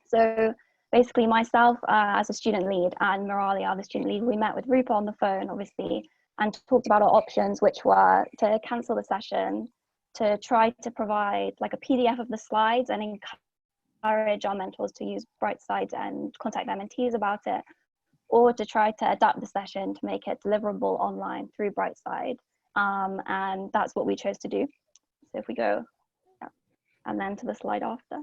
So basically myself as a student lead and Muralia, the student lead, we met with Rupa on the phone, obviously, and talked about our options, which were to cancel the session, to try to provide like a PDF of the slides and encourage our mentors to use Brightside and contact their mentees about it, or to try to adapt the session to make it deliverable online through Brightside. And that's what we chose to do. So if we go, yeah, and then to the slide after.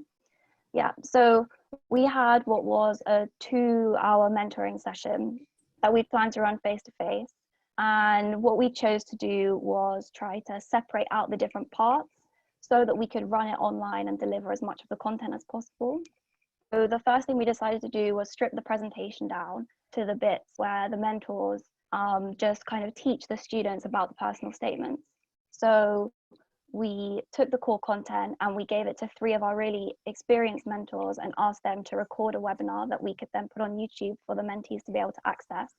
Yeah, so we had what was a 2-hour mentoring session that we planned to run face-to-face. And what we chose to do was try to separate out the different parts so that we could run it online and deliver as much of the content as possible. So the first thing we decided to do was strip the presentation down to the bits where the mentors just kind of teach the students about the personal statements. So we took the core content and we gave it to 3 of our really experienced mentors and asked them to record a webinar that we could then put on YouTube for the mentees to be able to access.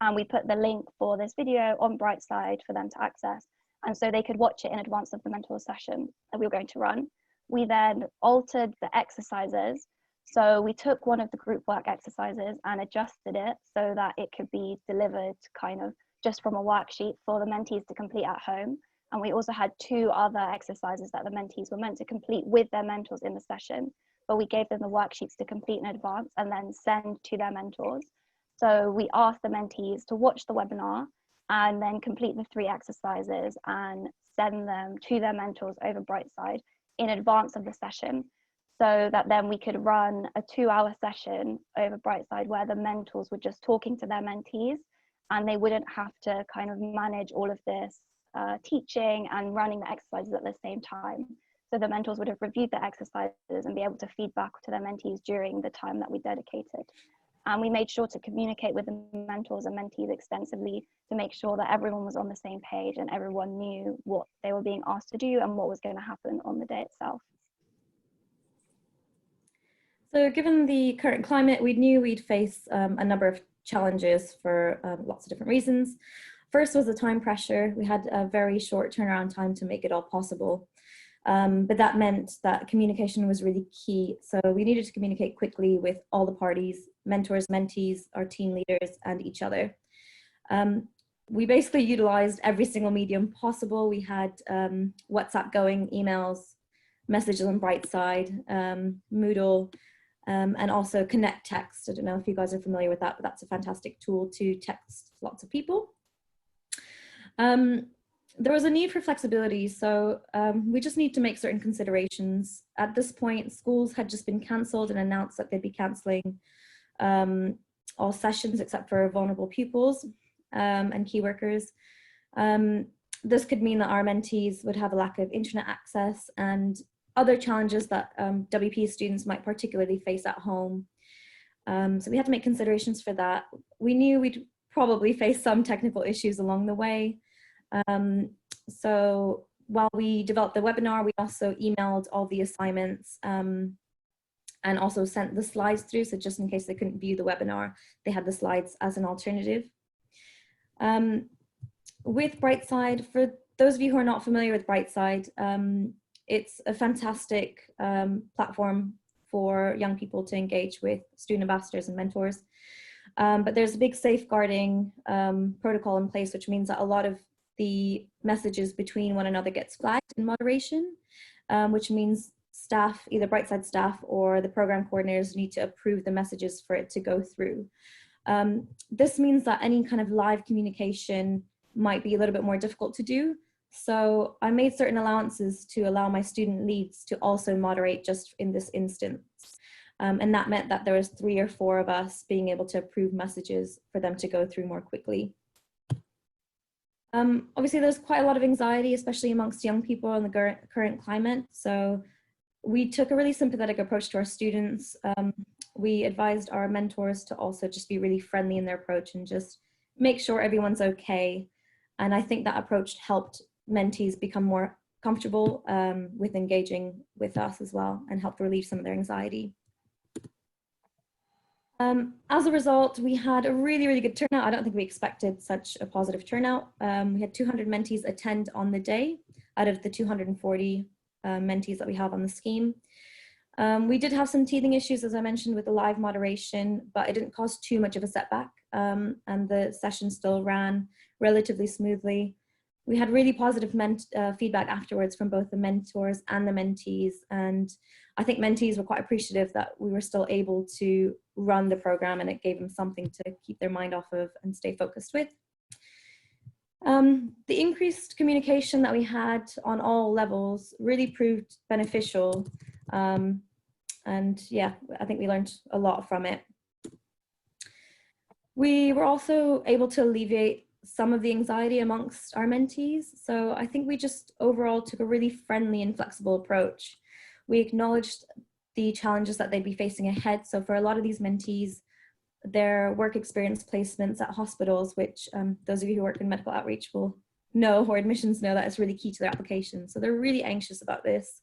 And we put the link for this video on Brightside for them to access. And so they could watch it in advance of the mentor session that we were going to run. We then altered the exercises. So we took one of the group work exercises and adjusted it so that it could be delivered kind of just from a worksheet for the mentees to complete at home. And we also had 2 other exercises that the mentees were meant to complete with their mentors in the session, but we gave them the worksheets to complete in advance and then send to their mentors. So we asked the mentees to watch the webinar and then complete the 3 exercises and send them to their mentors over Brightside in advance of the session, so that then we could run a 2-hour session over Brightside where the mentors were just talking to their mentees and they wouldn't have to kind of manage all of this teaching and running the exercises at the same time. So the mentors would have reviewed the exercises and be able to feed back to their mentees during the time that we dedicated. And we made sure to communicate with the mentors and mentees extensively to make sure that everyone was on the same page and everyone knew what they were being asked to do and what was going to happen on the day itself. So given the current climate, we knew we'd face a number of challenges for lots of different reasons. First was the time pressure. We had a very short turnaround time to make it all possible. But that meant that communication was really key. So we needed to communicate quickly with all the parties, mentors, mentees, our team leaders, and each other. We basically utilized every single medium possible. We had WhatsApp going, emails, messages on Brightside, Moodle, and also Connect Text. I don't know if you guys are familiar with that, but that's a fantastic tool to text lots of people. There was a need for flexibility, so we just need to make certain considerations. At this point, schools had just been cancelled and announced that they'd be cancelling all sessions except for vulnerable pupils and key workers. This could mean that our mentees would have a lack of internet access and other challenges that WP students might particularly face at home. So we had to make considerations for that. We knew we'd probably face some technical issues along the way. So while we developed the webinar, we also emailed all the assignments and also sent the slides through. So just in case they couldn't view the webinar, they had the slides as an alternative. With Brightside, for those of you who are not familiar with Brightside, it's a fantastic platform for young people to engage with student ambassadors and mentors. But there's a big safeguarding protocol in place, which means that a lot of the messages between one another gets flagged in moderation, which means staff, either Brightside staff or the program coordinators, need to approve the messages for it to go through. This means that any kind of live communication might be a little bit more difficult to do. So I made certain allowances to allow my student leads to also moderate just in this instance. And that meant that there was 3 or 4 of us being able to approve messages for them to go through more quickly. Obviously, there's quite a lot of anxiety, especially amongst young people in the current climate. So we took a really sympathetic approach to our students. We advised our mentors to also just be really friendly in their approach and just make sure everyone's okay. And I think that approach helped mentees become more comfortable with engaging with us as well and helped relieve some of their anxiety. As a result, we had a really, really good turnout. I don't think we expected such a positive turnout. We had 200 mentees attend on the day out of the 240 mentees that we have on the scheme. We did have some teething issues, as I mentioned, with the live moderation, but it didn't cause too much of a setback, and the session still ran relatively smoothly. We had really positive feedback afterwards from both the mentors and the mentees, and I think mentees were quite appreciative that we were still able to run the program, and it gave them something to keep their mind off of and stay focused with. The increased communication that we had on all levels really proved beneficial, and yeah, I think we learned a lot from it. We were also able to alleviate some of the anxiety amongst our mentees. So I think we just overall took a really friendly and flexible approach. We acknowledged the challenges that they'd be facing ahead. So for a lot of these mentees, their work experience placements at hospitals, which those of you who work in medical outreach will know, or admissions know, that is really key to their application. So they're really anxious about this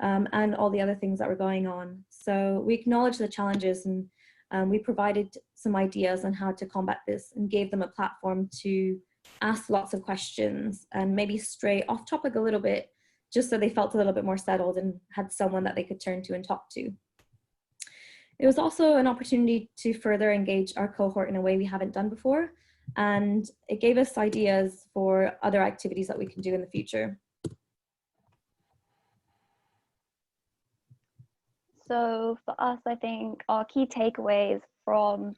and all the other things that were going on. So we acknowledged the challenges, and we provided some ideas on how to combat this and gave them a platform to ask lots of questions and maybe stray off topic a little bit, just so they felt a little bit more settled and had someone that they could turn to and talk to. It was also an opportunity to further engage our cohort in a way we haven't done before, and it gave us ideas for other activities that we can do in the future. So for us, I think our key takeaways from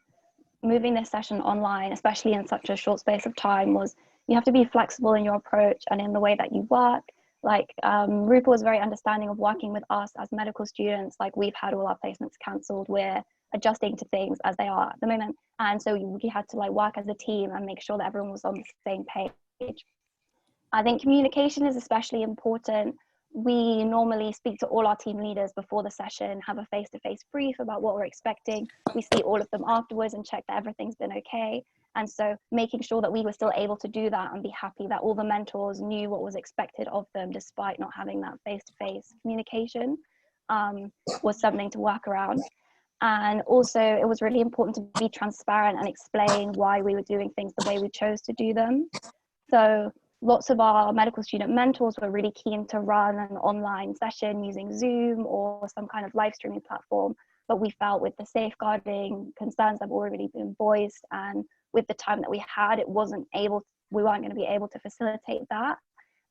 moving this session online, especially in such a short space of time, was you have to be flexible in your approach and in the way that you work. Like Rupa was very understanding of working with us as medical students. Like, we've had all our placements cancelled. We're adjusting to things as they are at the moment. And so we had to like work as a team and make sure that everyone was on the same page. I think communication is especially important. We normally speak to all our team leaders before the session, have a face-to-face brief about what we're expecting. We see all of them afterwards and check that everything's been okay. And so making sure that we were still able to do that and be happy that all the mentors knew what was expected of them despite not having that face-to-face communication was something to work around. And also it was really important to be transparent and explain why we were doing things the way we chose to do them. So lots of our medical student mentors were really keen to run an online session using Zoom or some kind of live streaming platform, but we felt with the safeguarding concerns that have already been voiced and with the time that we had, we weren't going to be able to facilitate that.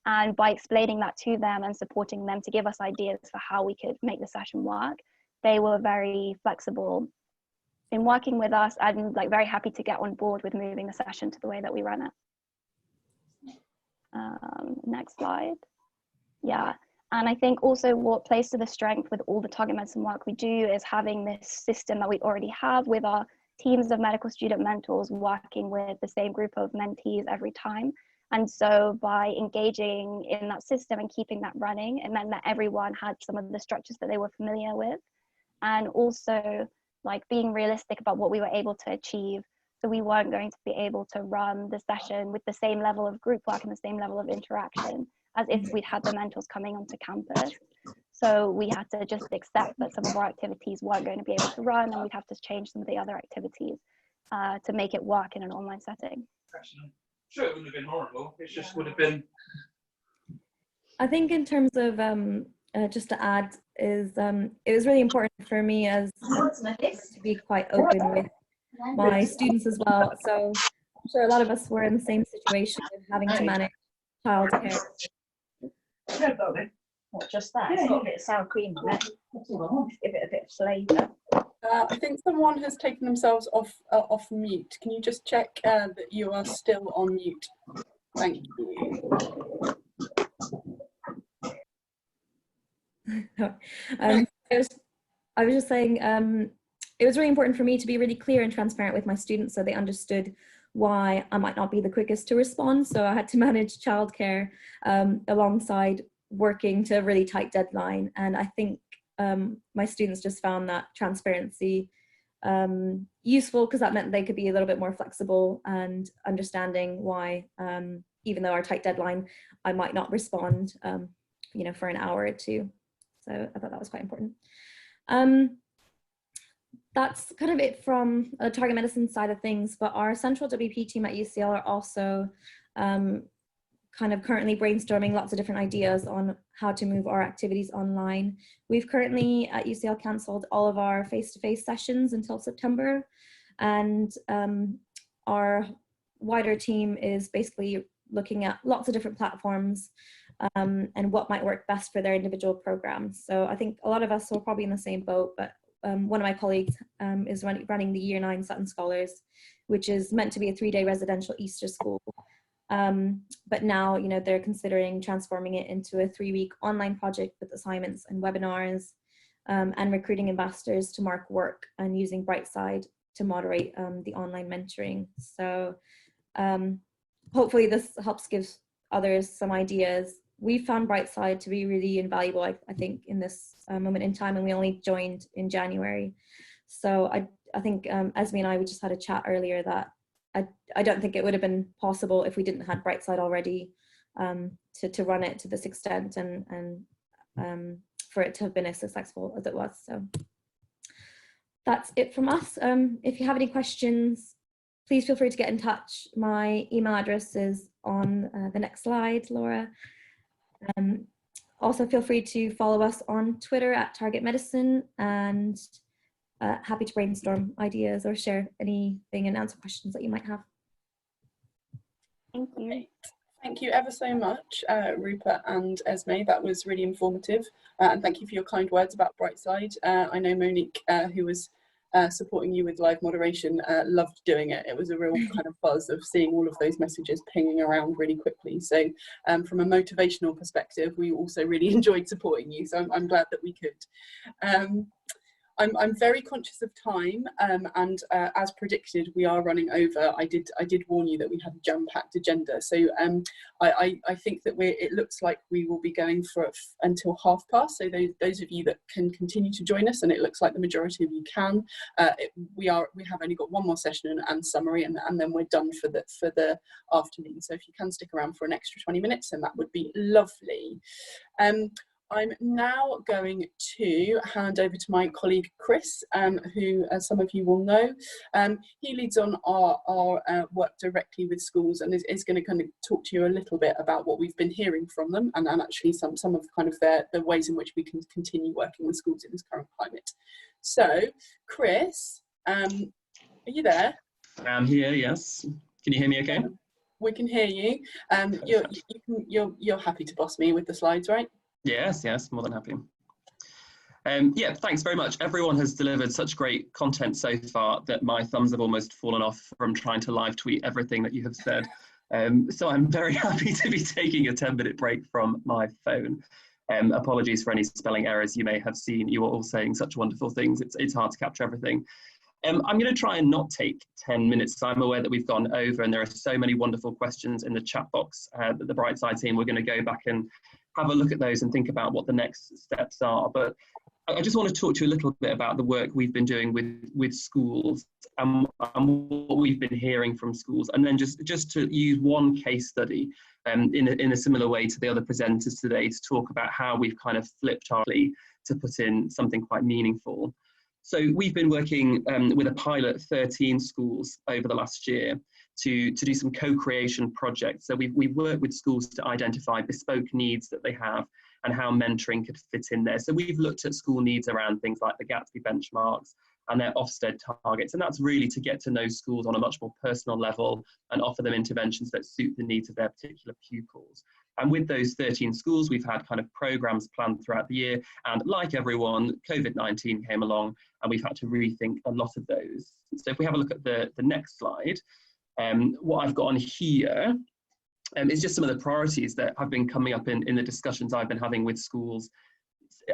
And by explaining that to them and supporting them to give us ideas for how we could make the session work, they were very flexible in working with us and like very happy to get on board with moving the session to the way that we run it. Next slide. Yeah, and I think also what plays to the strength with all the target medicine work we do is having this system that we already have with our teams of medical student mentors working with the same group of mentees every time. And so by engaging in that system and keeping that running, it meant that everyone had some of the structures that they were familiar with, and also like being realistic about what we were able to achieve. So we weren't going to be able to run the session with the same level of group work and the same level of interaction as if we'd had the mentors coming onto campus. So we had to just accept that some of our activities weren't going to be able to run, and we'd have to change some of the other activities to make it work in an online setting. Sure, it wouldn't have been horrible. It just would have been. I think in terms of just to add is it was really important for me as to be quite open with my students as well. So I'm sure a lot of us were in the same situation of having to manage childcare. What, just that? It's got a bit of sour cream on it. Give it a bit of flavour. I think someone has taken themselves off mute. Can you just check that you are still on mute? Thank you. I was just saying it was really important for me to be really clear and transparent with my students so they understood why I might not be the quickest to respond. So I had to manage childcare alongside working to a really tight deadline. And I think my students just found that transparency useful, because that meant they could be a little bit more flexible and understanding why, even though our tight deadline, I might not respond, you know, for an hour or two. So I thought that was quite important. That's kind of it from a target medicine side of things, but our central WP team at UCL are also kind of currently brainstorming lots of different ideas on how to move our activities online. We've currently at UCL cancelled all of our face-to-face sessions until September, and our wider team is basically looking at lots of different platforms and what might work best for their individual programs. So I think a lot of us are probably in the same boat, but one of my colleagues is running the Year 9 Sutton Scholars, which is meant to be a 3-day residential Easter school. But now, you know, they're considering transforming it into a 3-week online project with assignments and webinars, and recruiting ambassadors to mark work and using Brightside to moderate the online mentoring. So hopefully this helps give others some ideas. We found Brightside to be really invaluable, I think, in this moment in time, and we only joined in January. So I think Esme and I, we just had a chat earlier that I don't think it would have been possible if we didn't have Brightside already to run it to this extent and for it to have been as successful as it was. So that's it from us. If you have any questions, please feel free to get in touch. My email address is on the next slide, Laura. Also feel free to follow us on Twitter at Target Medicine, and happy to brainstorm ideas or share anything and answer questions that you might have. Thank you. Thank you ever so much, Rupert and Esme. That was really informative. And thank you for your kind words about Brightside. I know Monique, who was supporting you with live moderation, loved doing it. It was a real kind of buzz of seeing all of those messages pinging around really quickly. So from a motivational perspective, we also really enjoyed supporting you. So I'm glad that we could. I'm very conscious of time, and as predicted, we are running over. I did warn you that we had a jam-packed agenda, so I think that it looks like we will be going for until past. So those of you that can continue to join us, and it looks like the majority of you can, we have only got one more session and summary, and then we're done for the afternoon. So if you can stick around for an extra 20 minutes, then that would be lovely. I'm now going to hand over to my colleague Chris, who, as some of you will know, he leads on our work directly with schools and is going to kind of talk to you a little bit about what we've been hearing from them and actually some of kind of the ways in which we can continue working with schools in this current climate. So, Chris, are you there? I'm here, yes. Can you hear me okay? We can hear you. You're happy to boss me with the slides, right? Yes, more than happy. Yeah, thanks very much. Everyone has delivered such great content so far that my thumbs have almost fallen off from trying to live tweet everything that you have said. So I'm very happy to be taking a 10-minute break from my phone. Apologies for any spelling errors you may have seen. You are all saying such wonderful things. It's hard to capture everything. I'm going to try and not take 10 minutes. I'm aware that we've gone over and there are so many wonderful questions in the chat box that the Brightside team, we're going to go back and have a look at those and think about what the next steps are. But I just want to talk to you a little bit about the work we've been doing with schools and what we've been hearing from schools. And then just to use one case study in a similar way to the other presenters today to talk about how we've kind of flipped our plea to put in something quite meaningful. So we've been working with a pilot 13 schools over the last year to do some co-creation projects. So we've worked with schools to identify bespoke needs that they have and how mentoring could fit in there. So we've looked at school needs around things like the Gatsby benchmarks and their Ofsted targets. And that's really to get to know schools on a much more personal level and offer them interventions that suit the needs of their particular pupils. And with those 13 schools, we've had kind of programs planned throughout the year. And like everyone, COVID-19 came along and we've had to rethink a lot of those. So if we have a look at the next slide, what I've got on here is just some of the priorities that have been coming up in the discussions I've been having with schools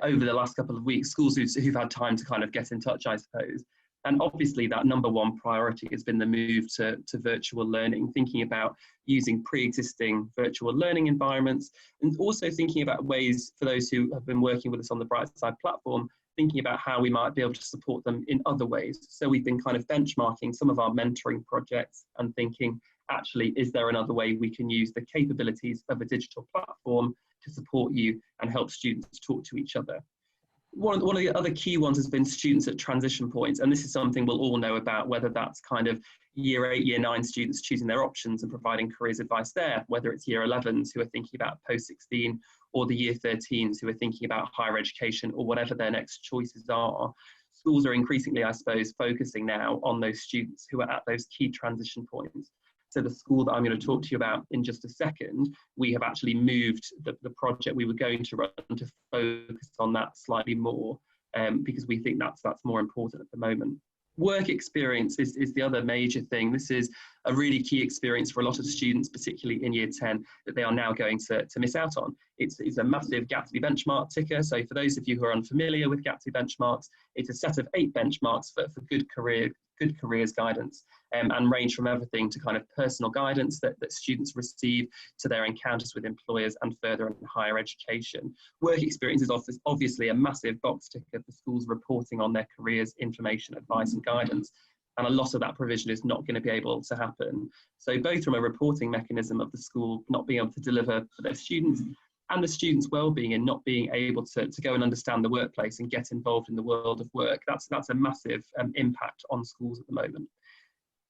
over the last couple of weeks, schools who've had time to kind of get in touch, I suppose. And obviously that number one priority has been the move to virtual learning, thinking about using pre-existing virtual learning environments, and also thinking about ways for those who have been working with us on the Brightside platform, thinking about how we might be able to support them in other ways. So we've been kind of benchmarking some of our mentoring projects and thinking, actually, is there another way we can use the capabilities of a digital platform to support you and help students talk to each other? One of the other key ones has been students at transition points, and this is something we'll all know about, whether that's kind of year 8, year 9 students choosing their options and providing careers advice there, whether it's year 11s who are thinking about post-16 or the year 13s who are thinking about higher education or whatever their next choices are. Schools are increasingly, I suppose, focusing now on those students who are at those key transition points. So the school that I'm going to talk to you about in just a second, we have actually moved the project we were going to run to focus on that slightly more because we think that's more important at the moment. Work experience is the other major thing. This is a really key experience for a lot of students, particularly in year 10, that they are now going to miss out on. It's a massive Gatsby benchmark ticker. So for those of you who are unfamiliar with Gatsby benchmarks, it's a set of 8 benchmarks for good careers guidance and range from everything to kind of personal guidance that students receive to their encounters with employers and further in higher education. Work experience is obviously a massive box ticker for schools reporting on their careers, information, advice and guidance. And a lot of that provision is not going to be able to happen. So both from a reporting mechanism of the school not being able to deliver for their students and the students' well-being and not being able to go and understand the workplace and get involved in the world of work, that's a massive impact on schools at the moment.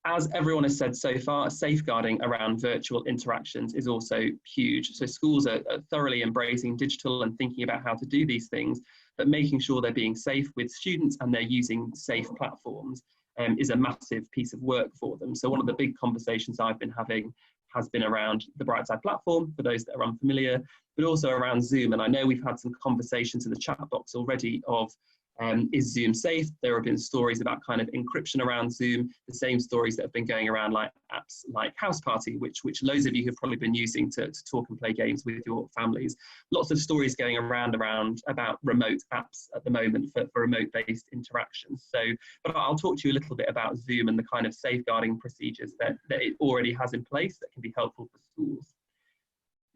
As everyone has said so far, safeguarding around virtual interactions is also huge. So schools are thoroughly embracing digital and thinking about how to do these things, but making sure they're being safe with students and they're using safe platforms is a massive piece of work for them. So one of the big conversations I've been having has been around the Brightside platform, for those that are unfamiliar, but also around Zoom. And I know we've had some conversations in the chat box already of, is Zoom safe? There have been stories about kind of encryption around Zoom, the same stories that have been going around like apps like House Party, which loads of you have probably been using to talk and play games with your families. Lots of stories going around about remote apps at the moment for remote-based interactions. So, but I'll talk to you a little bit about Zoom and the kind of safeguarding procedures that it already has in place that can be helpful for schools.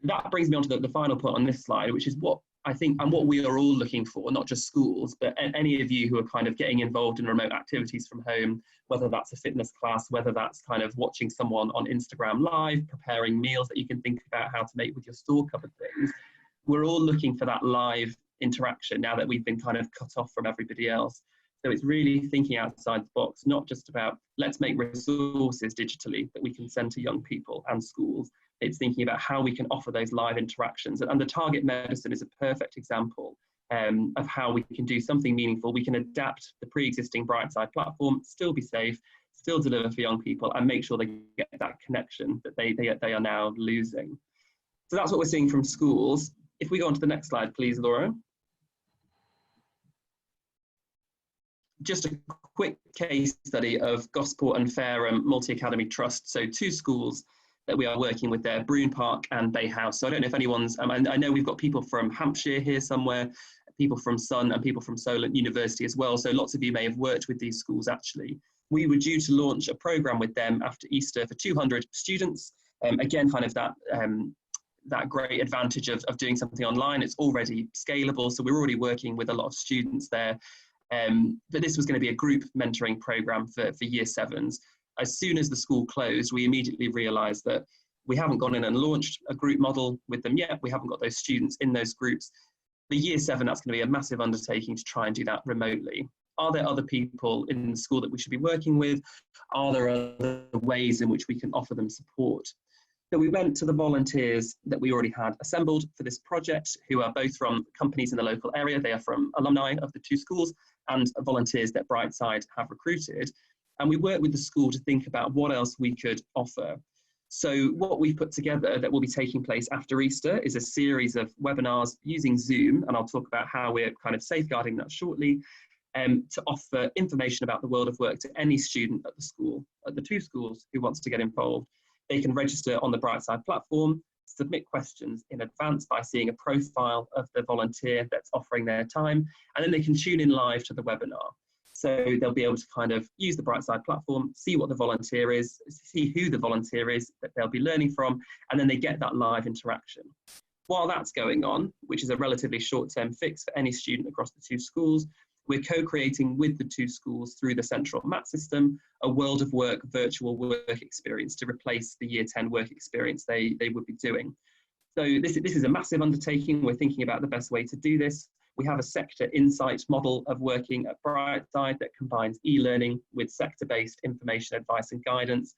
That brings me on to the final point on this slide, which is what I think, and what we are all looking for, not just schools, but any of you who are kind of getting involved in remote activities from home, whether that's a fitness class, whether that's kind of watching someone on Instagram Live, preparing meals that you can think about how to make with your store cupboard things. We're all looking for that live interaction now that we've been kind of cut off from everybody else. So it's really thinking outside the box, not just about let's make resources digitally that we can send to young people and schools. It's thinking about how we can offer those live interactions. And the target medicine is a perfect example of how we can do something meaningful. We can adapt the pre-existing Brightside platform, still be safe, still deliver for young people, and make sure they get that connection that they are now losing. So that's what we're seeing from schools. If we go on to the next slide, please, Laura. Just a quick case study of Gosport and Fareham Multi-Academy Trust. So 2 schools that we are working with there, Broome Park and Bay House. So I don't know if anyone's, I know we've got people from Hampshire here somewhere, people from Sun and people from Solent University as well. So lots of you may have worked with these schools actually. We were due to launch a program with them after Easter for 200 students. Again, kind of that great advantage of doing something online. It's already scalable. So we're already working with a lot of students there. But this was going to be a group mentoring program for year 7s. As soon as the school closed, we immediately realized that we haven't gone in and launched a group model with them yet. We haven't got those students in those groups. For year 7, that's going to be a massive undertaking to try and do that remotely. Are there other people in the school that we should be working with? Are there other ways in which we can offer them support? So we went to the volunteers that we already had assembled for this project, who are both from companies in the local area. They are from alumni of the 2 schools and volunteers that Brightside have recruited. And we worked with the school to think about what else we could offer. So what we've put together that will be taking place after Easter is a series of webinars using Zoom, and I'll talk about how we're kind of safeguarding that shortly, to offer information about the world of work to any student at the school, at the 2 schools who wants to get involved. They can register on the Brightside platform, submit questions in advance by seeing a profile of the volunteer that's offering their time, and then they can tune in live to the webinar. So they'll be able to kind of use the Brightside platform, see what the volunteer is, see who the volunteer is that they'll be learning from, and then they get that live interaction. While that's going on, which is a relatively short-term fix for any student across the 2 schools, we're co-creating with the 2 schools through the central MAT system, a world of work virtual work experience to replace the year 10 work experience they would be doing. So this is a massive undertaking. We're thinking about the best way to do this. We have a sector insight model of working at Brightside that combines e-learning with sector-based information, advice and guidance.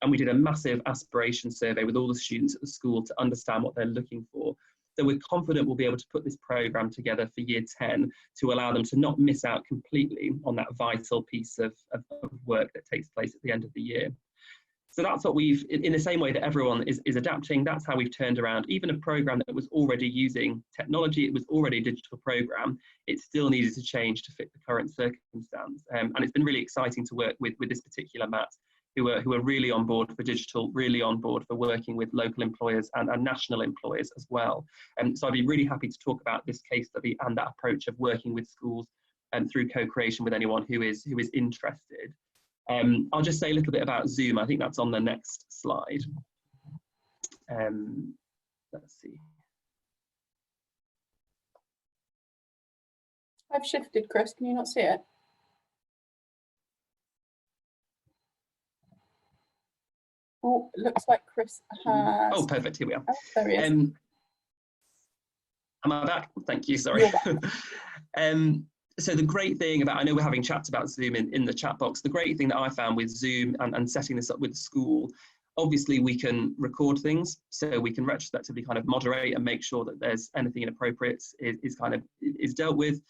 And we did a massive aspiration survey with all the students at the school to understand what they're looking for. So we're confident we'll be able to put this program together for year 10 to allow them to not miss out completely on that vital piece of work that takes place at the end of the year. So that's what we've, in the same way that everyone is adapting, that's how we've turned around even a program that was already using technology. It was already a digital program. It still needed to change to fit the current circumstance. And it's been really exciting to work with this particular MAT, who are really on board for digital, really on board for working with local employers and national employers as well. So I'd be really happy to talk about this case study and that approach of working with schools through co-creation with anyone who is interested. I'll just say a little bit about Zoom. I think that's on the next slide. Let's see. I've shifted, Chris. Can you not see it? Oh, it looks like Chris has... Oh, perfect. Here we are. Oh, there he is. Am I back? Thank you. Sorry. So the great thing about, I know we're having chats about Zoom in the chat box, the great thing that I found with Zoom and setting this up with the school, obviously we can record things, so we can retrospectively kind of moderate and make sure that there's anything inappropriate is dealt with.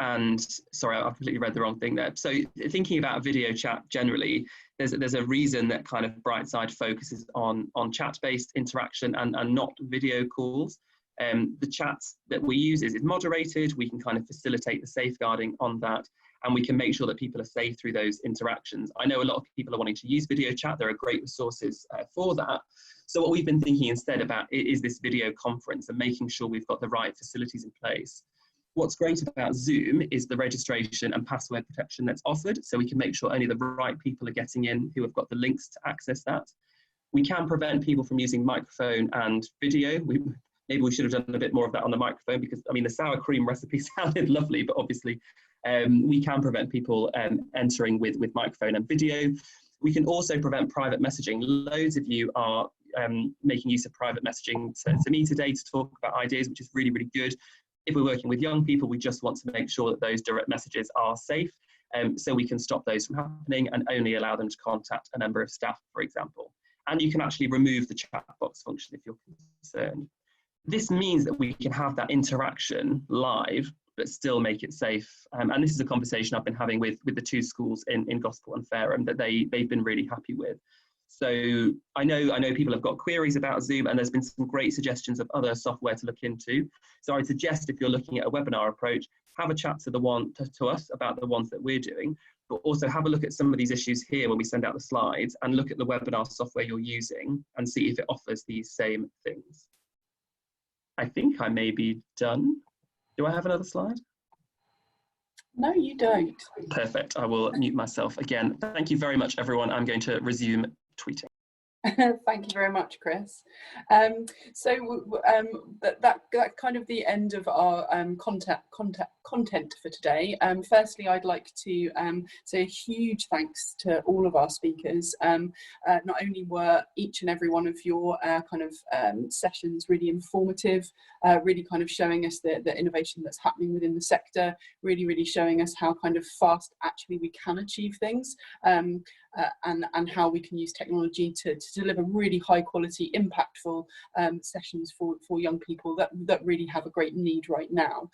And sorry, I've completely read the wrong thing there. So thinking about video chat generally, there's a reason that kind of Brightside focuses on chat-based interaction and not video calls. The chat that we use is moderated. We can kind of facilitate the safeguarding on that, and we can make sure that people are safe through those interactions. I know a lot of people are wanting to use video chat. There are great resources for that. So what we've been thinking instead about is this video conference and making sure we've got the right facilities in place. What's great about Zoom is the registration and password protection that's offered, so we can make sure only the right people are getting in who have got the links to access that. We can prevent people from using microphone and video. Maybe we should have done a bit more of that on the microphone, because I mean the sour cream recipe sounded lovely, but obviously we can prevent people entering with microphone and video. We can also prevent private messaging. Loads of you are making use of private messaging to me today to talk about ideas, which is really, really good. If we're working with young people, we just want to make sure that those direct messages are safe, so we can stop those from happening and only allow them to contact a member of staff, for example. And you can actually remove the chat box function if you're concerned. This means that we can have that interaction live, but still make it safe. And this is a conversation I've been having with the two schools in Gosport and Fareham that they've been really happy with. So I know people have got queries about Zoom, and there's been some great suggestions of other software to look into. So I'd suggest, if you're looking at a webinar approach, have a chat to us about the ones that we're doing, but also have a look at some of these issues here when we send out the slides, and look at the webinar software you're using and see if it offers these same things. I think I may be done. Do I have another slide? No, you don't. Perfect. I will mute myself again. Thank you very much, everyone. I'm going to resume tweeting. Thank you very much, Chris. So that kind of the end of our content for today. Firstly, I'd like to say a huge thanks to all of our speakers. Not only were each and every one of your sessions really informative, really kind of showing us the innovation that's happening within the sector, really showing us how kind of fast actually we can achieve things, and how we can use technology to deliver really high quality, impactful sessions for young people that really have a great need right now.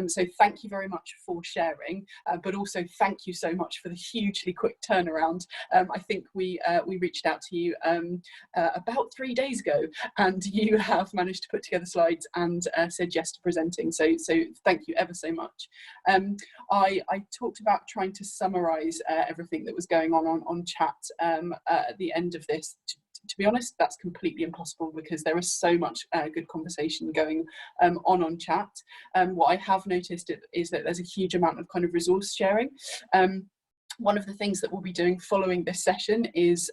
So thank you very much for sharing, but also thank you so much for the hugely quick turnaround. I think we reached out to you about 3 days ago, and you have managed to put together slides and said yes to presenting. So thank you ever so much. I talked about trying to summarize everything that was going on chat at the end of this. To be honest, that's completely impossible because there is so much good conversation going on chat. What I have noticed is that there's a huge amount of kind of resource sharing. One of the things that we'll be doing following this session is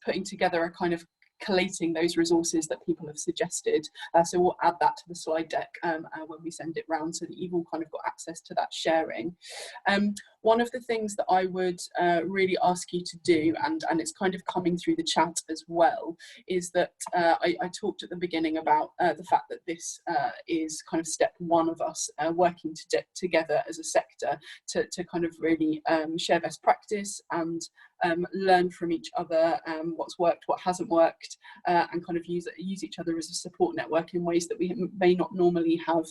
putting together a kind of collating those resources that people have suggested. So we'll add that to the slide deck when we send it round, so that you've all kind of got access to that sharing. One of the things that I would really ask you to do, and it's kind of coming through the chat as well, is that I talked at the beginning about the fact that this is kind of step one of us working together as a sector to kind of really share best practice and learn from each other, what's worked, what hasn't worked, and kind of use each other as a support network in ways that we may not normally have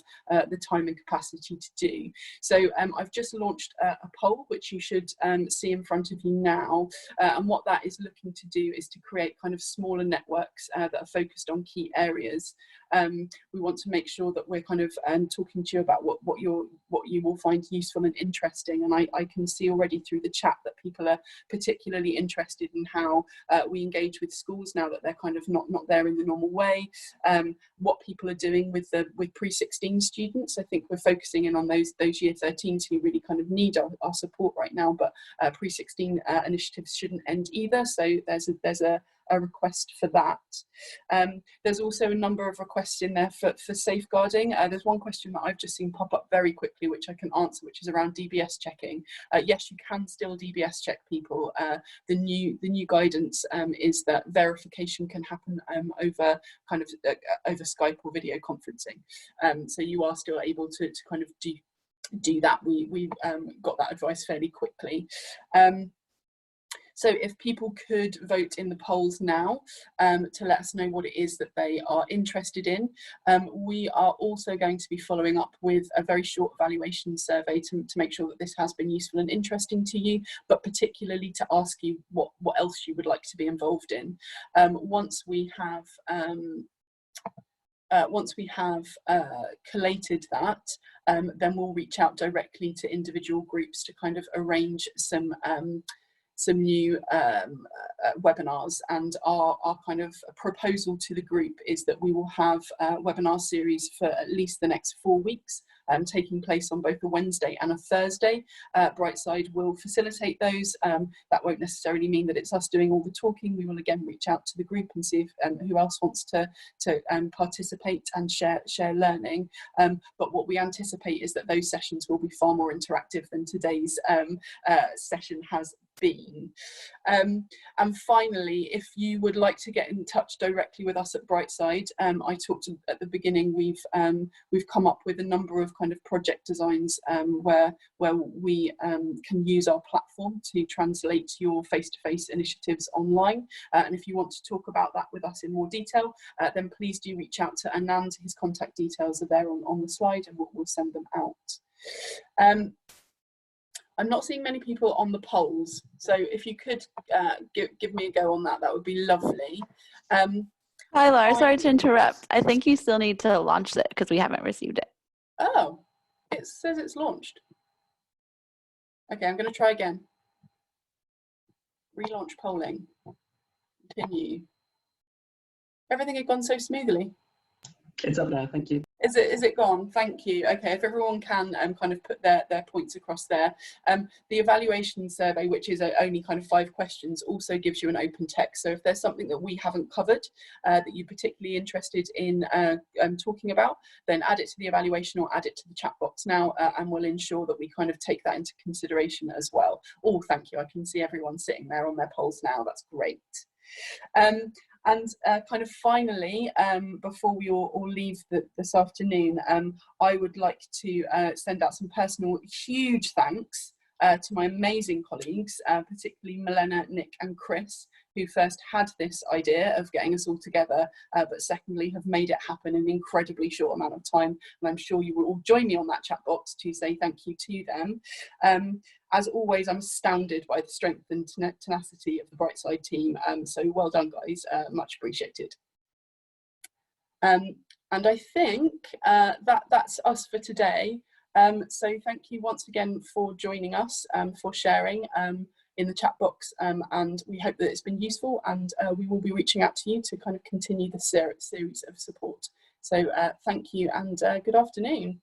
the time and capacity to do. So I've just launched a poll, which you should see in front of you now, and what that is looking to do is to create kind of smaller networks that are focused on key areas. We want to make sure that we're kind of talking to you about what you will find useful and interesting, and I can see already through the chat that people are particularly interested in how we engage with schools now that they're kind of not there in the normal way, what people are doing with pre-16 students. I think we're focusing in on those year 13s who really kind of need our support right now, but pre-16 initiatives shouldn't end either, so there's a request for that. There's also a number of requests in there for safeguarding. There's one question that I've just seen pop up very quickly, which I can answer, which is around DBS checking. Yes, you can still DBS check people. The new guidance is that verification can happen over kind of over Skype or video conferencing. So you are still able to kind of do that. We got that advice fairly quickly. So if people could vote in the polls now to let us know what it is that they are interested in. We are also going to be following up with a very short evaluation survey to make sure that this has been useful and interesting to you, but particularly to ask you what else you would like to be involved in. Once we have collated that, then we'll reach out directly to individual groups to kind of arrange some new webinars, and our kind of proposal to the group is that we will have a webinar series for at least the next 4 weeks, taking place on both a Wednesday and a Thursday. Brightside will facilitate those. That won't necessarily mean that it's us doing all the talking. We will again reach out to the group and see if, who else wants to participate and share learning. But what we anticipate is that those sessions will be far more interactive than today's session has been. And finally, if you would like to get in touch directly with us at Brightside, I talked at the beginning, we've come up with a number of kind of project designs where we can use our platform to translate your face-to-face initiatives online. And if you want to talk about that with us in more detail, then please do reach out to Anand. His contact details are there on the slide, and we'll send them out. I'm not seeing many people on the polls, so if you could give me a go on that, that would be lovely. Hi Laura, sorry to interrupt. I think you still need to launch it because we haven't received it. Oh, it says it's launched. Okay, I'm going to try again. Relaunch polling. Continue. Everything had gone so smoothly. It's up now, thank you. Is it gone? Thank you. Okay, if everyone can kind of put their points across there. The evaluation survey, which is only kind of 5 questions, also gives you an open text. So if there's something that we haven't covered that you're particularly interested in talking about, then add it to the evaluation or add it to the chat box now, and we'll ensure that we kind of take that into consideration as well. Oh, thank you. I can see everyone sitting there on their polls now. That's great. And kind of finally, before we all leave this afternoon, I would like to send out some personal huge thanks to my amazing colleagues, particularly Milena, Nick and Chris, who first had this idea of getting us all together, but secondly have made it happen in an incredibly short amount of time. And I'm sure you will all join me on that chat box to say thank you to them. As always, I'm astounded by the strength and tenacity of the Brightside team. So well done, guys, much appreciated. And I think that's us for today. So thank you once again for joining us, for sharing in the chat box, and we hope that it's been useful, and we will be reaching out to you to kind of continue the series of support. So thank you and good afternoon.